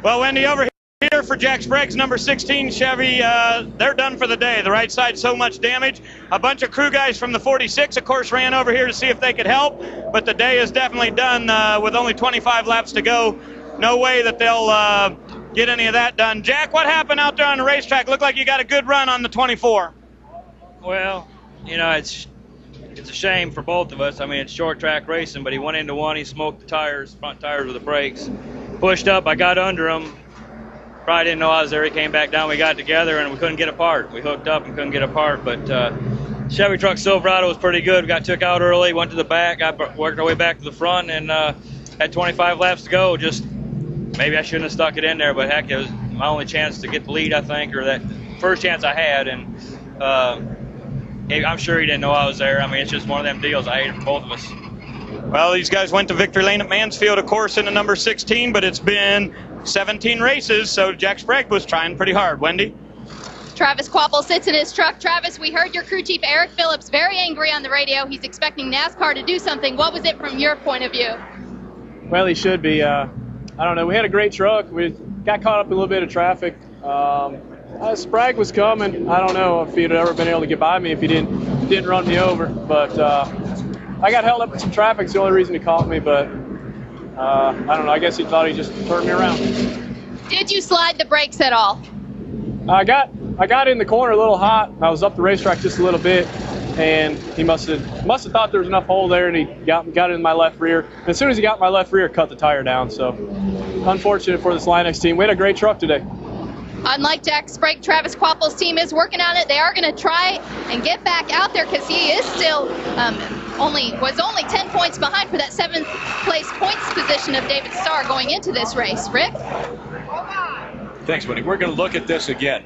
Well, Wendy, over here for Jack Sprague's number 16 Chevy, they're done for the day. The right side, so much damage. A bunch of crew guys from the 46, of course, ran over here to see if they could help, but the day is definitely done with only 25 laps to go. No way that they'll get any of that done. Jack, what happened out there on the racetrack? Looked like you got a good run on the 24. Well, it's a shame for both of us. I mean, it's short track racing, but he went into one, he smoked the tires, front tires with the brakes. Pushed up, I got under him. Probably didn't know I was there. He came back down, we got together, and we couldn't get apart. We hooked up and couldn't get apart, but Chevy truck Silverado was pretty good. We got took out early, went to the back, worked our way back to the front, and had 25 laps to go. Just maybe I shouldn't have stuck it in there, but heck, it was my only chance to get the lead, I think, or that first chance I had. And I'm sure he didn't know I was there. I mean, it's just one of them deals. I hate it for both of us. Well, these guys went to victory lane at Mansfield, of course, in the number 16, but it's been 17 races, so Jack Sprague was trying pretty hard. Wendy? Travis Quapple sits in his truck. Travis, we heard your crew chief, Eric Phillips, very angry on the radio. He's expecting NASCAR to do something. What was it from your point of view? Well, he should be. I don't know. We had a great truck. We got caught up in a little bit of traffic. Sprague was coming. I don't know if he'd ever been able to get by me if he didn't run me over. But I got held up in some traffic. It's the only reason he caught me. But I don't know. I guess he thought he just turned me around. Did you slide the brakes at all? I got in the corner a little hot. I was up the racetrack just a little bit, and he must have thought there was enough hole there, and he got in my left rear. And as soon as he got in my left rear, cut the tire down. So unfortunate for this Linux team. We had a great truck today. Unlike Jack Sprague, Travis Quapple's team is working on it. They are going to try and get back out there because he is still only 10 points behind for that 7th place points position of David Starr going into this race. Rick? Thanks, Wendy. We're going to look at this again.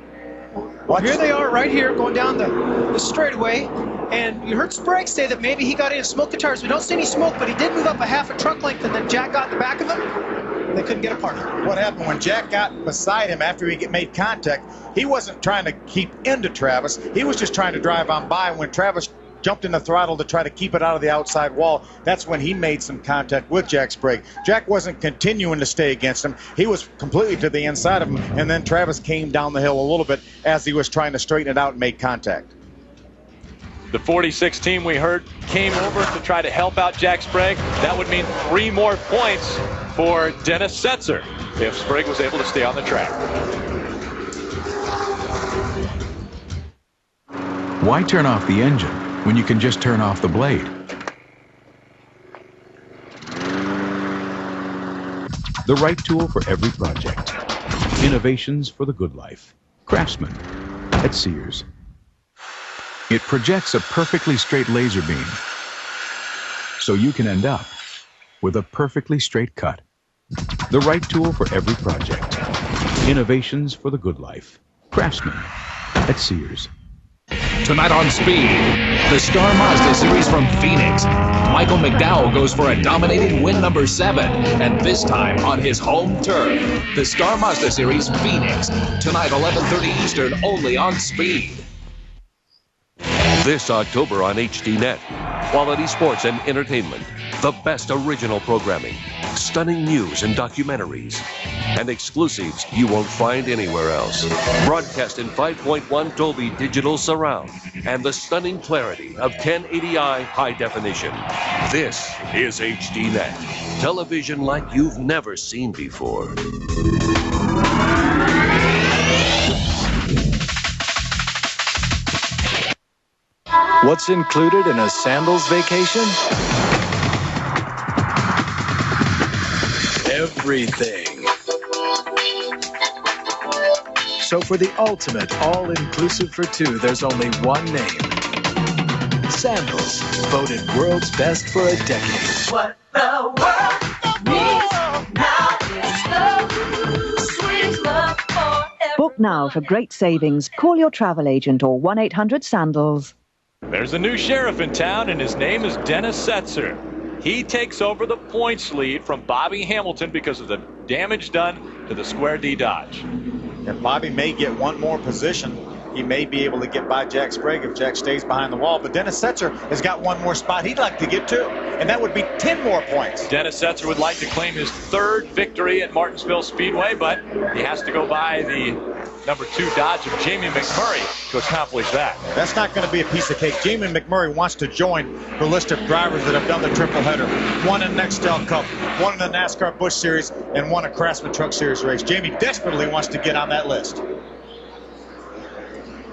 Well, here they are right here going down the straightaway, and you heard Sprague say that maybe he got in and smoked the tires. We don't see any smoke, but he did move up a half a truck length, and then Jack got in the back of him, and they couldn't get apart. What happened when Jack got beside him after he made contact, he wasn't trying to keep into Travis. He was just trying to drive on by. When Travis jumped in the throttle to try to keep it out of the outside wall, that's when he made some contact with Jack Sprague. Jack wasn't continuing to stay against him. He was completely to the inside of him, and then Travis came down the hill a little bit as he was trying to straighten it out and make contact. The 46 team we heard came over to try to help out Jack Sprague. That would mean 3 more points for Dennis Setzer if Sprague was able to stay on the track. Why turn off the engine when you can just turn off the blade? The right tool for every project. Innovations for the good life. Craftsman at Sears. It projects a perfectly straight laser beam, so you can end up with a perfectly straight cut. The right tool for every project. Innovations for the good life. Craftsman at Sears. Tonight on Speed, the Star Mazda Series from Phoenix. Michael McDowell goes for a dominating win number 7, and this time on his home turf. The Star Mazda Series Phoenix. Tonight, 11:30 Eastern, only on Speed. This October on HDNet. Quality sports and entertainment. The best original programming. Stunning news and documentaries. And exclusives you won't find anywhere else. Broadcast in 5.1 Dolby Digital Surround. And the stunning clarity of 1080i high definition. This is HDNet. Television like you've never seen before. What's included in a sandals vacation? Everything. So for the ultimate all-inclusive for 2, there's only one name. Sandals, voted world's best for a decade. What the world needs now is love, sweet love forever. Book now for great savings. Call your travel agent or 1-800-SANDALS. There's a new sheriff in town, and his name is Dennis Setzer. He takes over the points lead from Bobby Hamilton because of the damage done to the Square D Dodge. And Bobby may get one more position. He may be able to get by Jack Sprague if Jack stays behind the wall. But Dennis Setzer has got one more spot he'd like to get to, and that would be 10 more points. Dennis Setzer would like to claim his 3rd victory at Martinsville Speedway, but he has to go by the number 2 Dodge of Jamie McMurray to accomplish that. That's not going to be a piece of cake. Jamie McMurray wants to join the list of drivers that have done the triple header. 1 in Nextel Cup, 1 in the NASCAR Busch Series, and 1 a Craftsman Truck Series race. Jamie desperately wants to get on that list.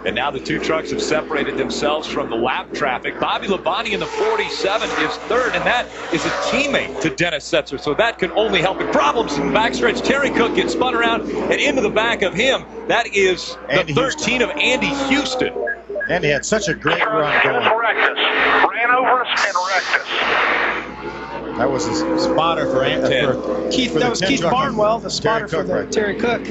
And now the 2 trucks have separated themselves from the lap traffic. Bobby Labonte in the 47 is 3rd, and that is a teammate to Dennis Setzer, so that could only help him. Problems in the backstretch. Terry Cook gets spun around and into the back of him. That is the 13 of Andy Houston. And he had such a great run going. Ran over us and wrecked us. That was his spotter for Keith. That was Keith Barnwell, the spotter for Terry Cook.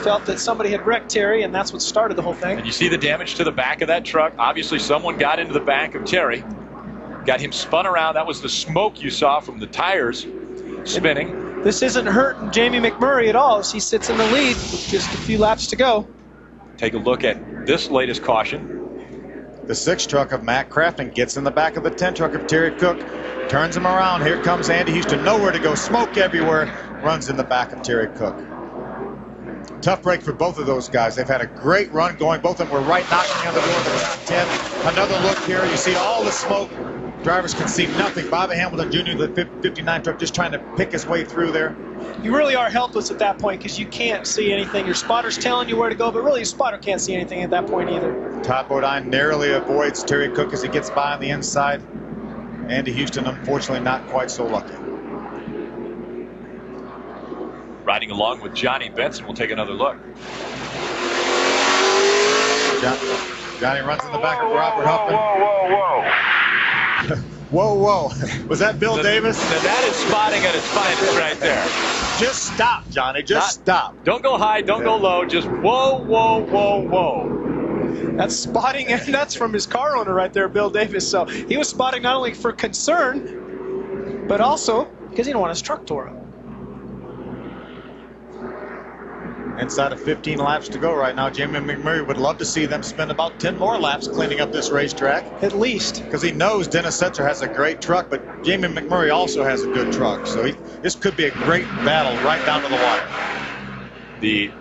Felt that somebody had wrecked Terry, and that's what started the whole thing. And you see the damage to the back of that truck. Obviously, someone got into the back of Terry, got him spun around. That was the smoke you saw from the tires spinning. And this isn't hurting Jamie McMurray at all as he sits in the lead with just a few laps to go. Take a look at this latest caution. The 6 truck of Matt Craftsman gets in the back of the 10 truck of Terry Cook, turns him around. Here comes Andy Houston, nowhere to go, smoke everywhere, runs in the back of Terry Cook. Tough break for both of those guys. They've had a great run going. Both of them were right knocking on the door of the top 10. Another look here. You see all the smoke. Drivers can see nothing. Bobby Hamilton Jr., the 59 truck, just trying to pick his way through there. You really are helpless at that point because you can't see anything. Your spotter's telling you where to go, but really your spotter can't see anything at that point either. Todd Bodine narrowly avoids Terry Cook as he gets by on the inside. Andy Houston, unfortunately, not quite so lucky. Riding along with Johnny Benson. We'll take another look. Johnny runs in the back of Robert Huffman. Whoa, whoa. Was that Bill Davis? That is spotting at its finest right there. Just stop, Johnny. Stop. Don't go high. Don't go low. Just whoa, whoa, whoa, whoa. That's spotting, and that's from his car owner right there, Bill Davis. So he was spotting not only for concern, but also because he didn't want his truck tore up. Inside of 15 laps to go right now. Jamie McMurray would love to see them spend about 10 more laps cleaning up this racetrack. At least. Because he knows Dennis Setzer has a great truck, but Jamie McMurray also has a good truck. So this could be a great battle right down to the wire. The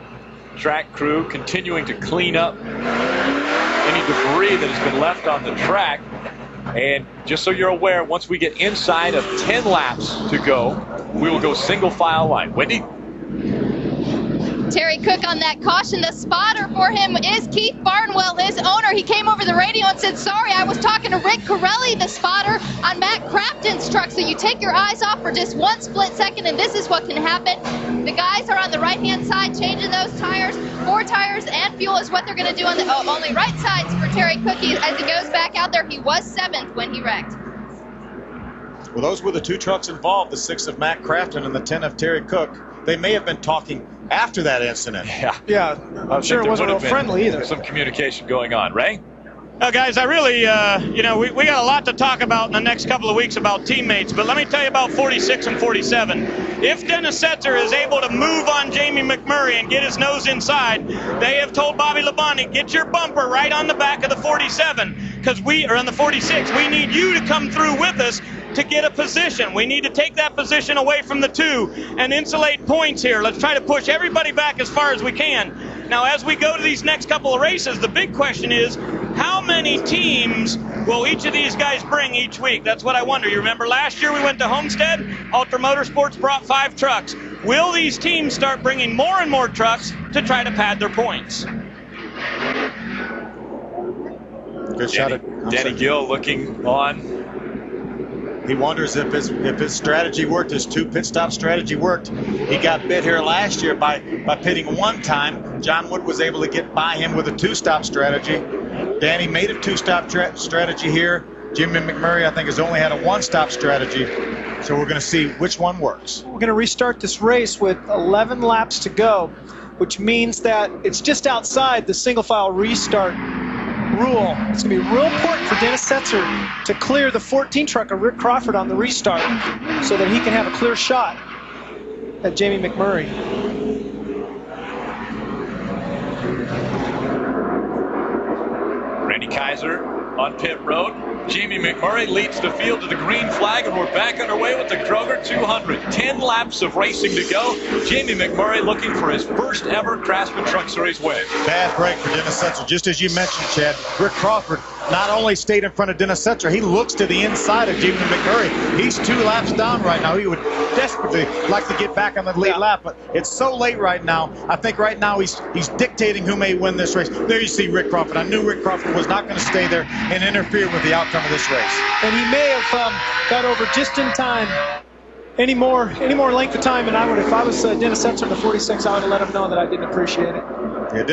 track crew continuing to clean up any debris that has been left on the track. And just so you're aware, once we get inside of 10 laps to go, we will go single file line. Wendy? Terry Cook on that caution. The spotter for him is Keith Barnwell, his owner. He came over the radio and said, sorry, I was talking to Rick Corelli, the spotter on Matt Crafton's truck. So you take your eyes off for just one split second, and this is what can happen. The guys are on the right-hand side changing those tires. 4 tires and fuel is what they're going to do on the only right sides for Terry Cook. As he goes back out there, he was 7th when he wrecked. Well, those were the 2 trucks involved, the 6 of Matt Crafton and the 10 of Terry Cook. They may have been talking after that incident. Yeah, I'm sure it wasn't real friendly either. Some communication going on. Ray? Well, guys, I really, we got a lot to talk about in the next couple of weeks about teammates, but let me tell you about 46 and 47. If Dennis Setzer is able to move on Jamie McMurray and get his nose inside, they have told Bobby Labonte, get your bumper right on the back of the 47, because on the 46, we need you to come through with us to get a position. We need to take that position away from the 2 and insulate points here. Let's try to push everybody back as far as we can. Now, as we go to these next couple of races, the big question is, how many teams will each of these guys bring each week? That's what I wonder. You remember last year we went to Homestead, Ultra Motorsports brought 5 trucks. Will these teams start bringing more and more trucks to try to pad their points? Good shot. Danny Gill looking on. He wonders if his strategy worked, his 2 pit stop strategy worked. He got bit here last year by pitting 1 time. John Wood was able to get by him with a 2-stop strategy. Danny made a 2-stop strategy here. Jimmy McMurray, I think, has only had a 1-stop strategy. So we're going to see which one works. We're going to restart this race with 11 laps to go, which means that it's just outside the single file restart rule. It's going to be real important for Dennis Setzer to clear the 14 truck of Rick Crawford on the restart so that he can have a clear shot at Jamie McMurray. Randy Kaiser on pit road. Jamie McMurray leads the field to the green flag, and we're back underway with the Kroger 200. 10 laps of racing to go. Jamie McMurray looking for his first ever Craftsman Truck Series win. Bad break for Dennis Setzer. Just as you mentioned, Chad, Rick Crawford not only stayed in front of Dennis Setzer, he looks to the inside of Jamie McMurray. He's 2 laps down right now. He would desperately like to get back on the lead lap, but it's so late right now. I think right now he's dictating who may win this race. There you see Rick Crawford. I knew Rick Crawford was not going to stay there and interfere with the outcome of this race. And he may have got over just in time any more length of time than I would. If I was Dennis Setzer in the 46, I would have let him know that I didn't appreciate it. Yeah,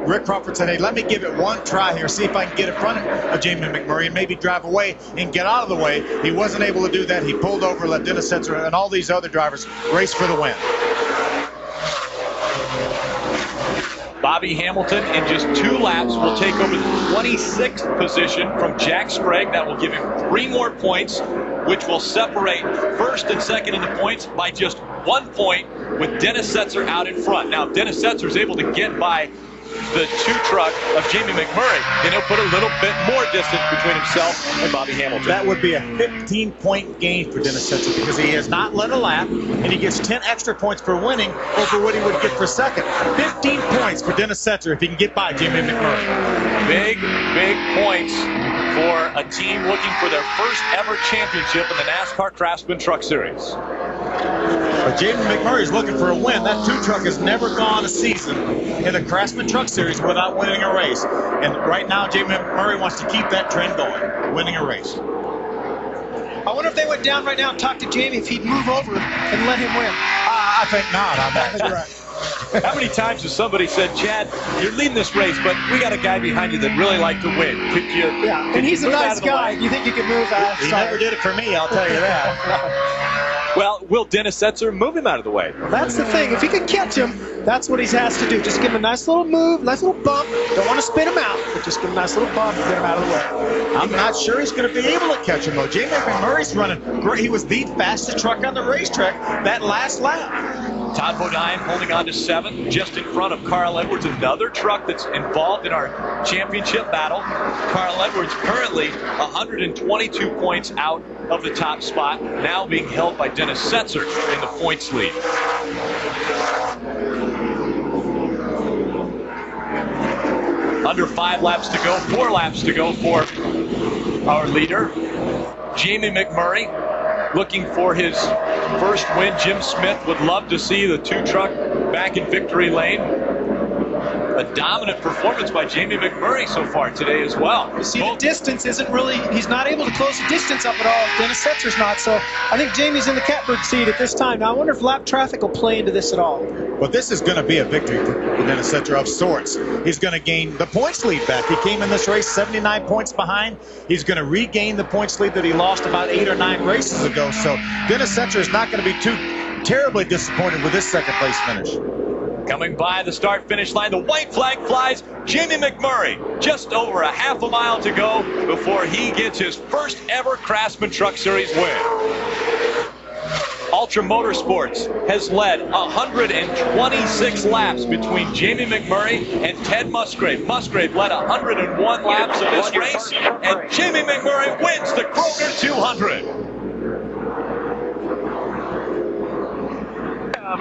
Rick Crawford said, hey, let me give it one try here, see if I can get in front of Jamie McMurray and maybe drive away and get out of the way. He wasn't able to do that. He pulled over, let Dennis Setzer and all these other drivers race for the win. Bobby Hamilton in just 2 laps will take over the 26th position from Jack Sprague. That will give him 3 more points, which will separate first and second in the points by just 1 point, with Dennis Setzer out in front. Now, if Dennis Setzer is able to get by the 2 truck of Jamie McMurray, then he'll put a little bit more distance between himself and Bobby Hamilton. That would be a 15-point gain for Dennis Setzer because he has not led a lap, and he gets 10 extra points for winning over what he would get for second. 15 points for Dennis Setzer if he can get by Jamie McMurray. Big points for a team looking for their first ever championship in the NASCAR Craftsman Truck Series. But Jamie McMurray's looking for a win. That 2 truck has never gone a season in the Craftsman Truck Series without winning a race. And right now, Jamie McMurray wants to keep that trend going, winning a race. I wonder if they went down right now and talked to Jamie if he'd move over and let him win. I think not. I think right. How many times has somebody said, Chad, you're leading this race, but we got a guy behind you that really like to win. Could you? Yeah, and he's a nice guy. Do you think you could move out? He never did it for me, I'll tell you that. Well, will Dennis Setzer move him out of the way? That's the thing. If he can catch him, that's what he has to do. Just give him a nice little move, nice little bump. Don't want to spin him out, but just give him a nice little bump and get him out of the way. I'm not sure he's going to be able to catch him, though. Jamie McMurray's running great. He was the fastest truck on the racetrack that last lap. Todd Bodine holding on to 7, just in front of Carl Edwards, another truck that's involved in our championship battle. Carl Edwards currently 122 points out of the top spot, now being held by Dennis Setzer in the points lead. Under 5 laps to go, 4 laps to go for our leader, Jamie McMurray, looking for his first win. Jim Smith would love to see the 2 truck back in victory lane. A dominant performance by Jamie McMurray so far today as well. You see, the distance isn't really, he's not able to close the distance up at all. Dennis Setzer's not, so I think Jamie's in the catbird seat at this time. Now, I wonder if lap traffic will play into this at all. Well, this is going to be a victory for Dennis Setzer of sorts. He's going to gain the points lead back. He came in this race 79 points behind. He's going to regain the points lead that he lost about 8 or 9 races ago. So Dennis Setzer is not going to be too terribly disappointed with this second place finish. Coming by the start-finish line, the white flag flies. Jamie McMurray, just over a half a mile to go before he gets his first ever Craftsman Truck Series win. Ultra Motorsports has led 126 laps between Jamie McMurray and Ted Musgrave. Musgrave led 101 laps of this race, and Jamie McMurray wins the Kroger 200.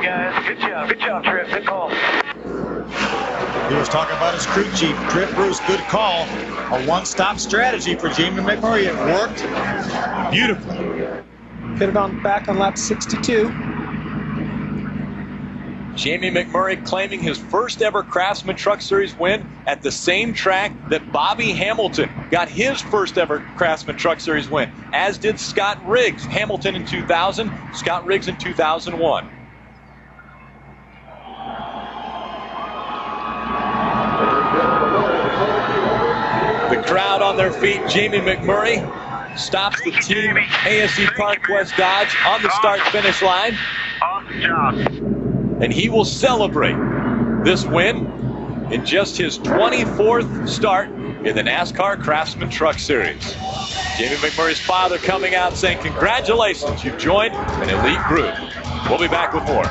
Guys, good job, Trip, good call. He was talking about his crew chief, Trip Bruce. Good call. A one-stop strategy for Jamie McMurray. It worked beautifully. Pitted on back on lap 62. Jamie McMurray claiming his first ever Craftsman Truck Series win at the same track that Bobby Hamilton got his first ever Craftsman Truck Series win, as did Scott Riggs. Hamilton in 2000, Scott Riggs in 2001. The crowd on their feet. Jamie McMurray stops the team ASC Park West Dodge on the start-finish line. Awesome job. And he will celebrate this win in just his 24th start in the NASCAR Craftsman Truck Series. Jamie McMurray's father coming out saying, congratulations, you've joined an elite group. We'll be back with more.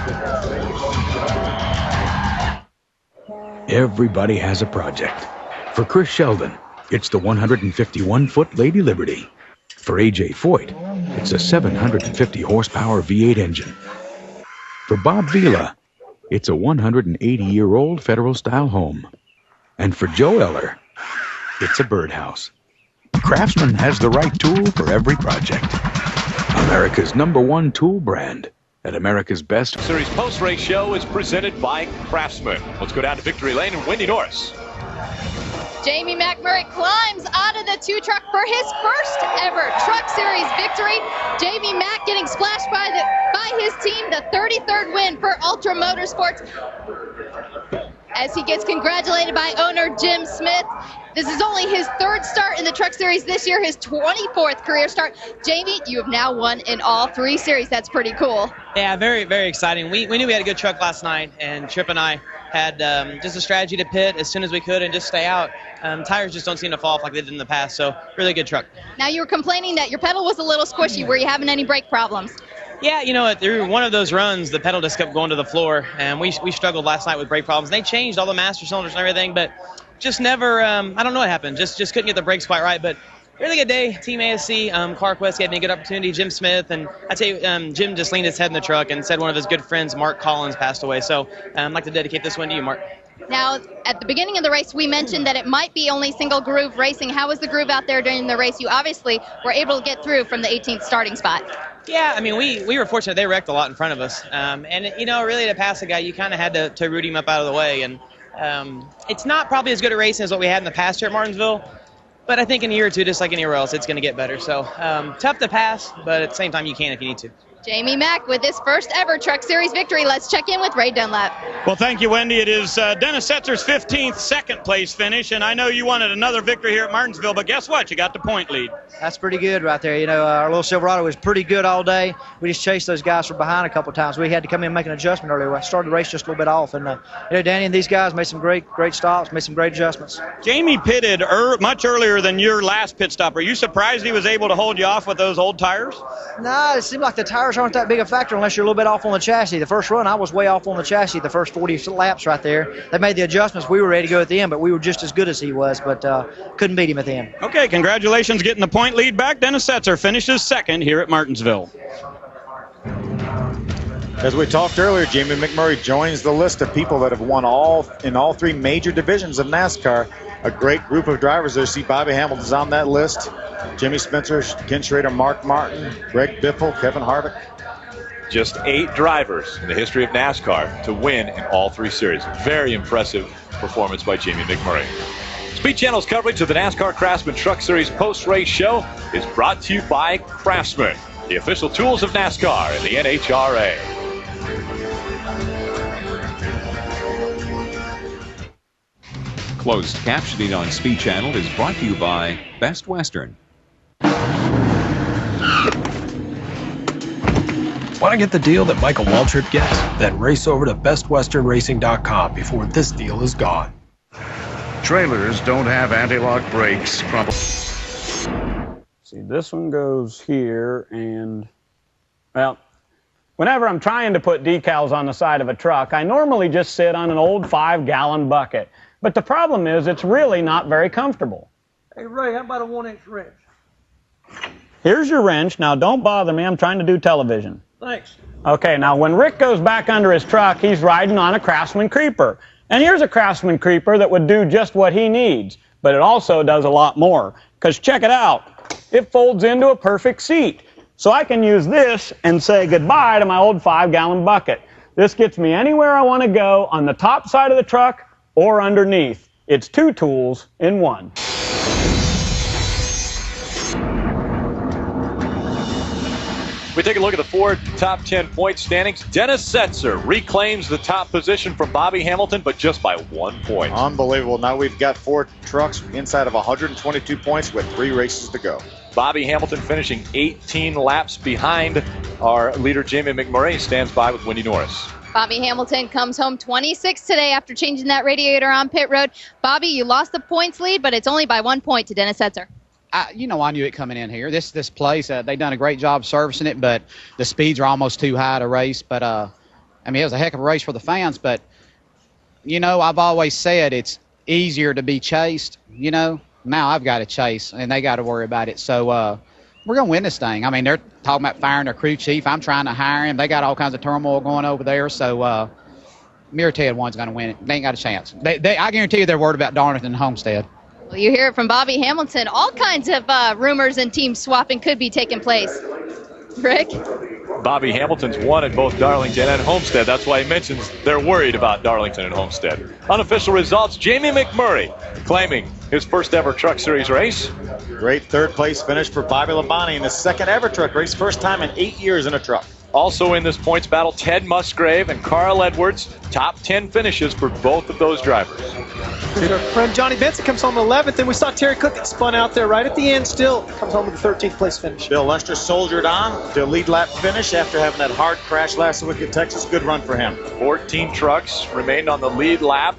Everybody has a project. For Chris Sheldon, it's the 151-foot Lady Liberty. For A.J. Foyt, it's a 750-horsepower V8 engine. For Bob Vila, it's a 180-year-old Federal-style home. And for Joe Eller, it's a birdhouse. Craftsman has the right tool for every project. America's #1 tool brand at America's Best. Series post-race show is presented by Craftsman. Let's go down to victory lane and Wendy Norris. Jamie McMurray climbs out of the 2 truck for his first ever Truck Series victory. Jamie Mack getting splashed by his team, the 33rd win for Ultra Motorsports, as he gets congratulated by owner Jim Smith. This is only his 3rd start in the Truck Series this year, his 24th career start. Jamie, you have now won in all 3 series. That's pretty cool. Yeah, very, very exciting. We knew we had a good truck last night, and Tripp and I had just a strategy to pit as soon as we could and just stay out. Tires just don't seem to fall off like they did in the past, so really good truck. Now, you were complaining that your pedal was a little squishy. Were you having any brake problems? Yeah, you know, through one of those runs, the pedal just kept going to the floor, and we struggled last night with brake problems. They changed all the master cylinders and everything, but just never, I don't know what happened. Just couldn't get the brakes quite right, but really good day. Team ASC, CarQuest gave me a good opportunity. Jim Smith, and I tell you, Jim just leaned his head in the truck and said one of his good friends, Mark Collins, passed away. So I'd like to dedicate this one to you, Mark. Now, at the beginning of the race, we mentioned that it might be only single groove racing. How was the groove out there during the race? You obviously were able to get through from the 18th starting spot. Yeah, I mean, we were fortunate. They wrecked a lot in front of us. And, you know, really to pass a guy, you kind of had to root him up out of the way. And it's not probably as good a racing as what we had in the past here at Martinsville. But I think in a year or two, just like anywhere else, it's going to get better. So tough to pass, but at the same time, you can if you need to. Jamie Mack with his first ever Truck Series victory. Let's check in with Ray Dunlap. Well, thank you, Wendy. It is Dennis Setzer's 15th second place finish, and I know you wanted another victory here at Martinsville, but guess what? You got the point lead. That's pretty good right there. You know, our little Silverado was pretty good all day. We just chased those guys from behind a couple of times. We had to come in and make an adjustment earlier. I started the race just a little bit off, and you know, Danny and these guys made some great stops, made some great adjustments. Jamie pitted much earlier than your last pit stop. Are you surprised he was able to hold you off with those old tires? No, it seemed like the tires aren't that big a factor unless you're a little bit off on the chassis. The first run, I was way off on the chassis the first 40 laps right there. They made the adjustments. We were ready to go at the end, but we were just as good as he was, but couldn't beat him at the end. Okay, congratulations getting the point lead back. Dennis Setzer finishes second here at Martinsville. As we talked earlier, Jamie McMurray joins the list of people that have won in all 3 major divisions of NASCAR. A great group of drivers there. See, Bobby Hamilton's on that list. Jimmy Spencer, Ken Schrader, Mark Martin, Greg Biffle, Kevin Harvick. Just 8 drivers in the history of NASCAR to win in all 3 series. Very impressive performance by Jamie McMurray. Speed Channel's coverage of the NASCAR Craftsman Truck Series post-race show is brought to you by Craftsman, the official tools of NASCAR and the NHRA. Closed captioning on Speed Channel is brought to you by Best Western. Want to get the deal that Michael Waltrip gets? Then race over to bestwesternracing.com before this deal is gone. Trailers don't have anti-lock brakes. See, this one goes here, and, well, whenever I'm trying to put decals on the side of a truck, I normally just sit on an old 5-gallon bucket. But the problem is it's really not very comfortable. Hey, Ray, how about a 1-inch wrench? Here's your wrench. Now, don't bother me. I'm trying to do television. Thanks. Okay, now when Rick goes back under his truck, he's riding on a Craftsman creeper. And here's a Craftsman creeper that would do just what he needs, but it also does a lot more. Because check it out. It folds into a perfect seat. So I can use this and say goodbye to my old 5-gallon bucket. This gets me anywhere I want to go on the top side of the truck or underneath. It's 2 tools in 1. We take a look at the Ford top 10 point standings. Dennis Setzer reclaims the top position from Bobby Hamilton, but just by 1 point. Unbelievable. Now we've got 4 trucks inside of 122 points with 3 races to go. Bobby Hamilton finishing 18 laps behind our leader, Jamie McMurray, stands by with Wendy Norris. Bobby Hamilton comes home 26 today after changing that radiator on pit road. Bobby, you lost the points lead, but it's only by 1 point to Dennis Setzer. I knew it coming in here. This place, they've done a great job servicing it, but the speeds are almost too high to race. But, I mean, it was a heck of a race for the fans. But, you know, I've always said it's easier to be chased, you know. Now I've got to chase, and they got to worry about it. So we're going to win this thing. I mean, they're talking about firing their crew chief. I'm trying to hire him. They got all kinds of turmoil going over there. So Mirror Ted one's going to win it. They ain't got a chance. I guarantee you they're worried about Darlington and Homestead. Well, you hear it from Bobby Hamilton. All kinds of rumors and team swapping could be taking place. Rick? Bobby Hamilton's won at both Darlington and Homestead. That's why he mentions they're worried about Darlington and Homestead. Unofficial results, Jamie McMurray claiming his first ever Truck Series race. Great third place finish for Bobby Labonte in his second ever truck race, first time in 8 years in a truck. Also in this points battle, Ted Musgrave and Carl Edwards. Top 10 finishes for both of those drivers. Our friend Johnny Benson comes home 11th, and we saw Terry Cook get spun out there right at the end, still comes home with the 13th place finish. Bill Lester soldiered on to a lead lap finish after having that hard crash last week at Texas. Good run for him. 14 trucks remained on the lead lap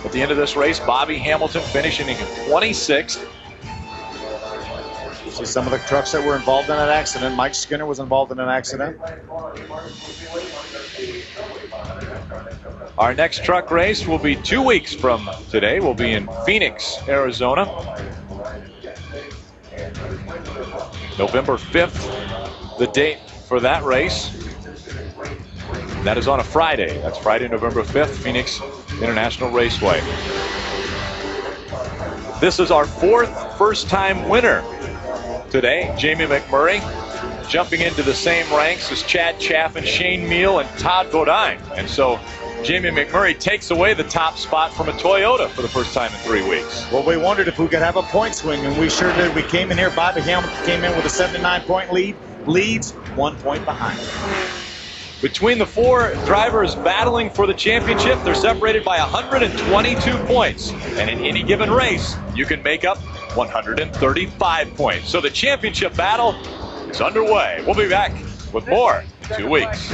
at the end of this race. Bobby Hamilton finishing in 26th. See some of the trucks that were involved in that accident. Mike Skinner was involved in an accident. Our next truck race will be 2 weeks from today. We'll be in Phoenix, Arizona. November 5th, the date for that race. That is on a Friday. That's Friday, November 5th, Phoenix International Raceway. This is our fourth first-time winner today. Jamie McMurray jumping into the same ranks as Chad Chaffin, Shane Meal, and Todd Bodine. And so Jamie McMurray takes away the top spot from a Toyota for the first time in 3 weeks. Well, we wondered if we could have a point swing, and we sure did. We came in here. Bobby Hamilton came in with a 79-point lead. Leads 1 point behind. Between the four drivers battling for the championship, they're separated by 122 points. And in any given race, you can make up 135 points. So the championship battle is underway. We'll be back with more in 2 weeks.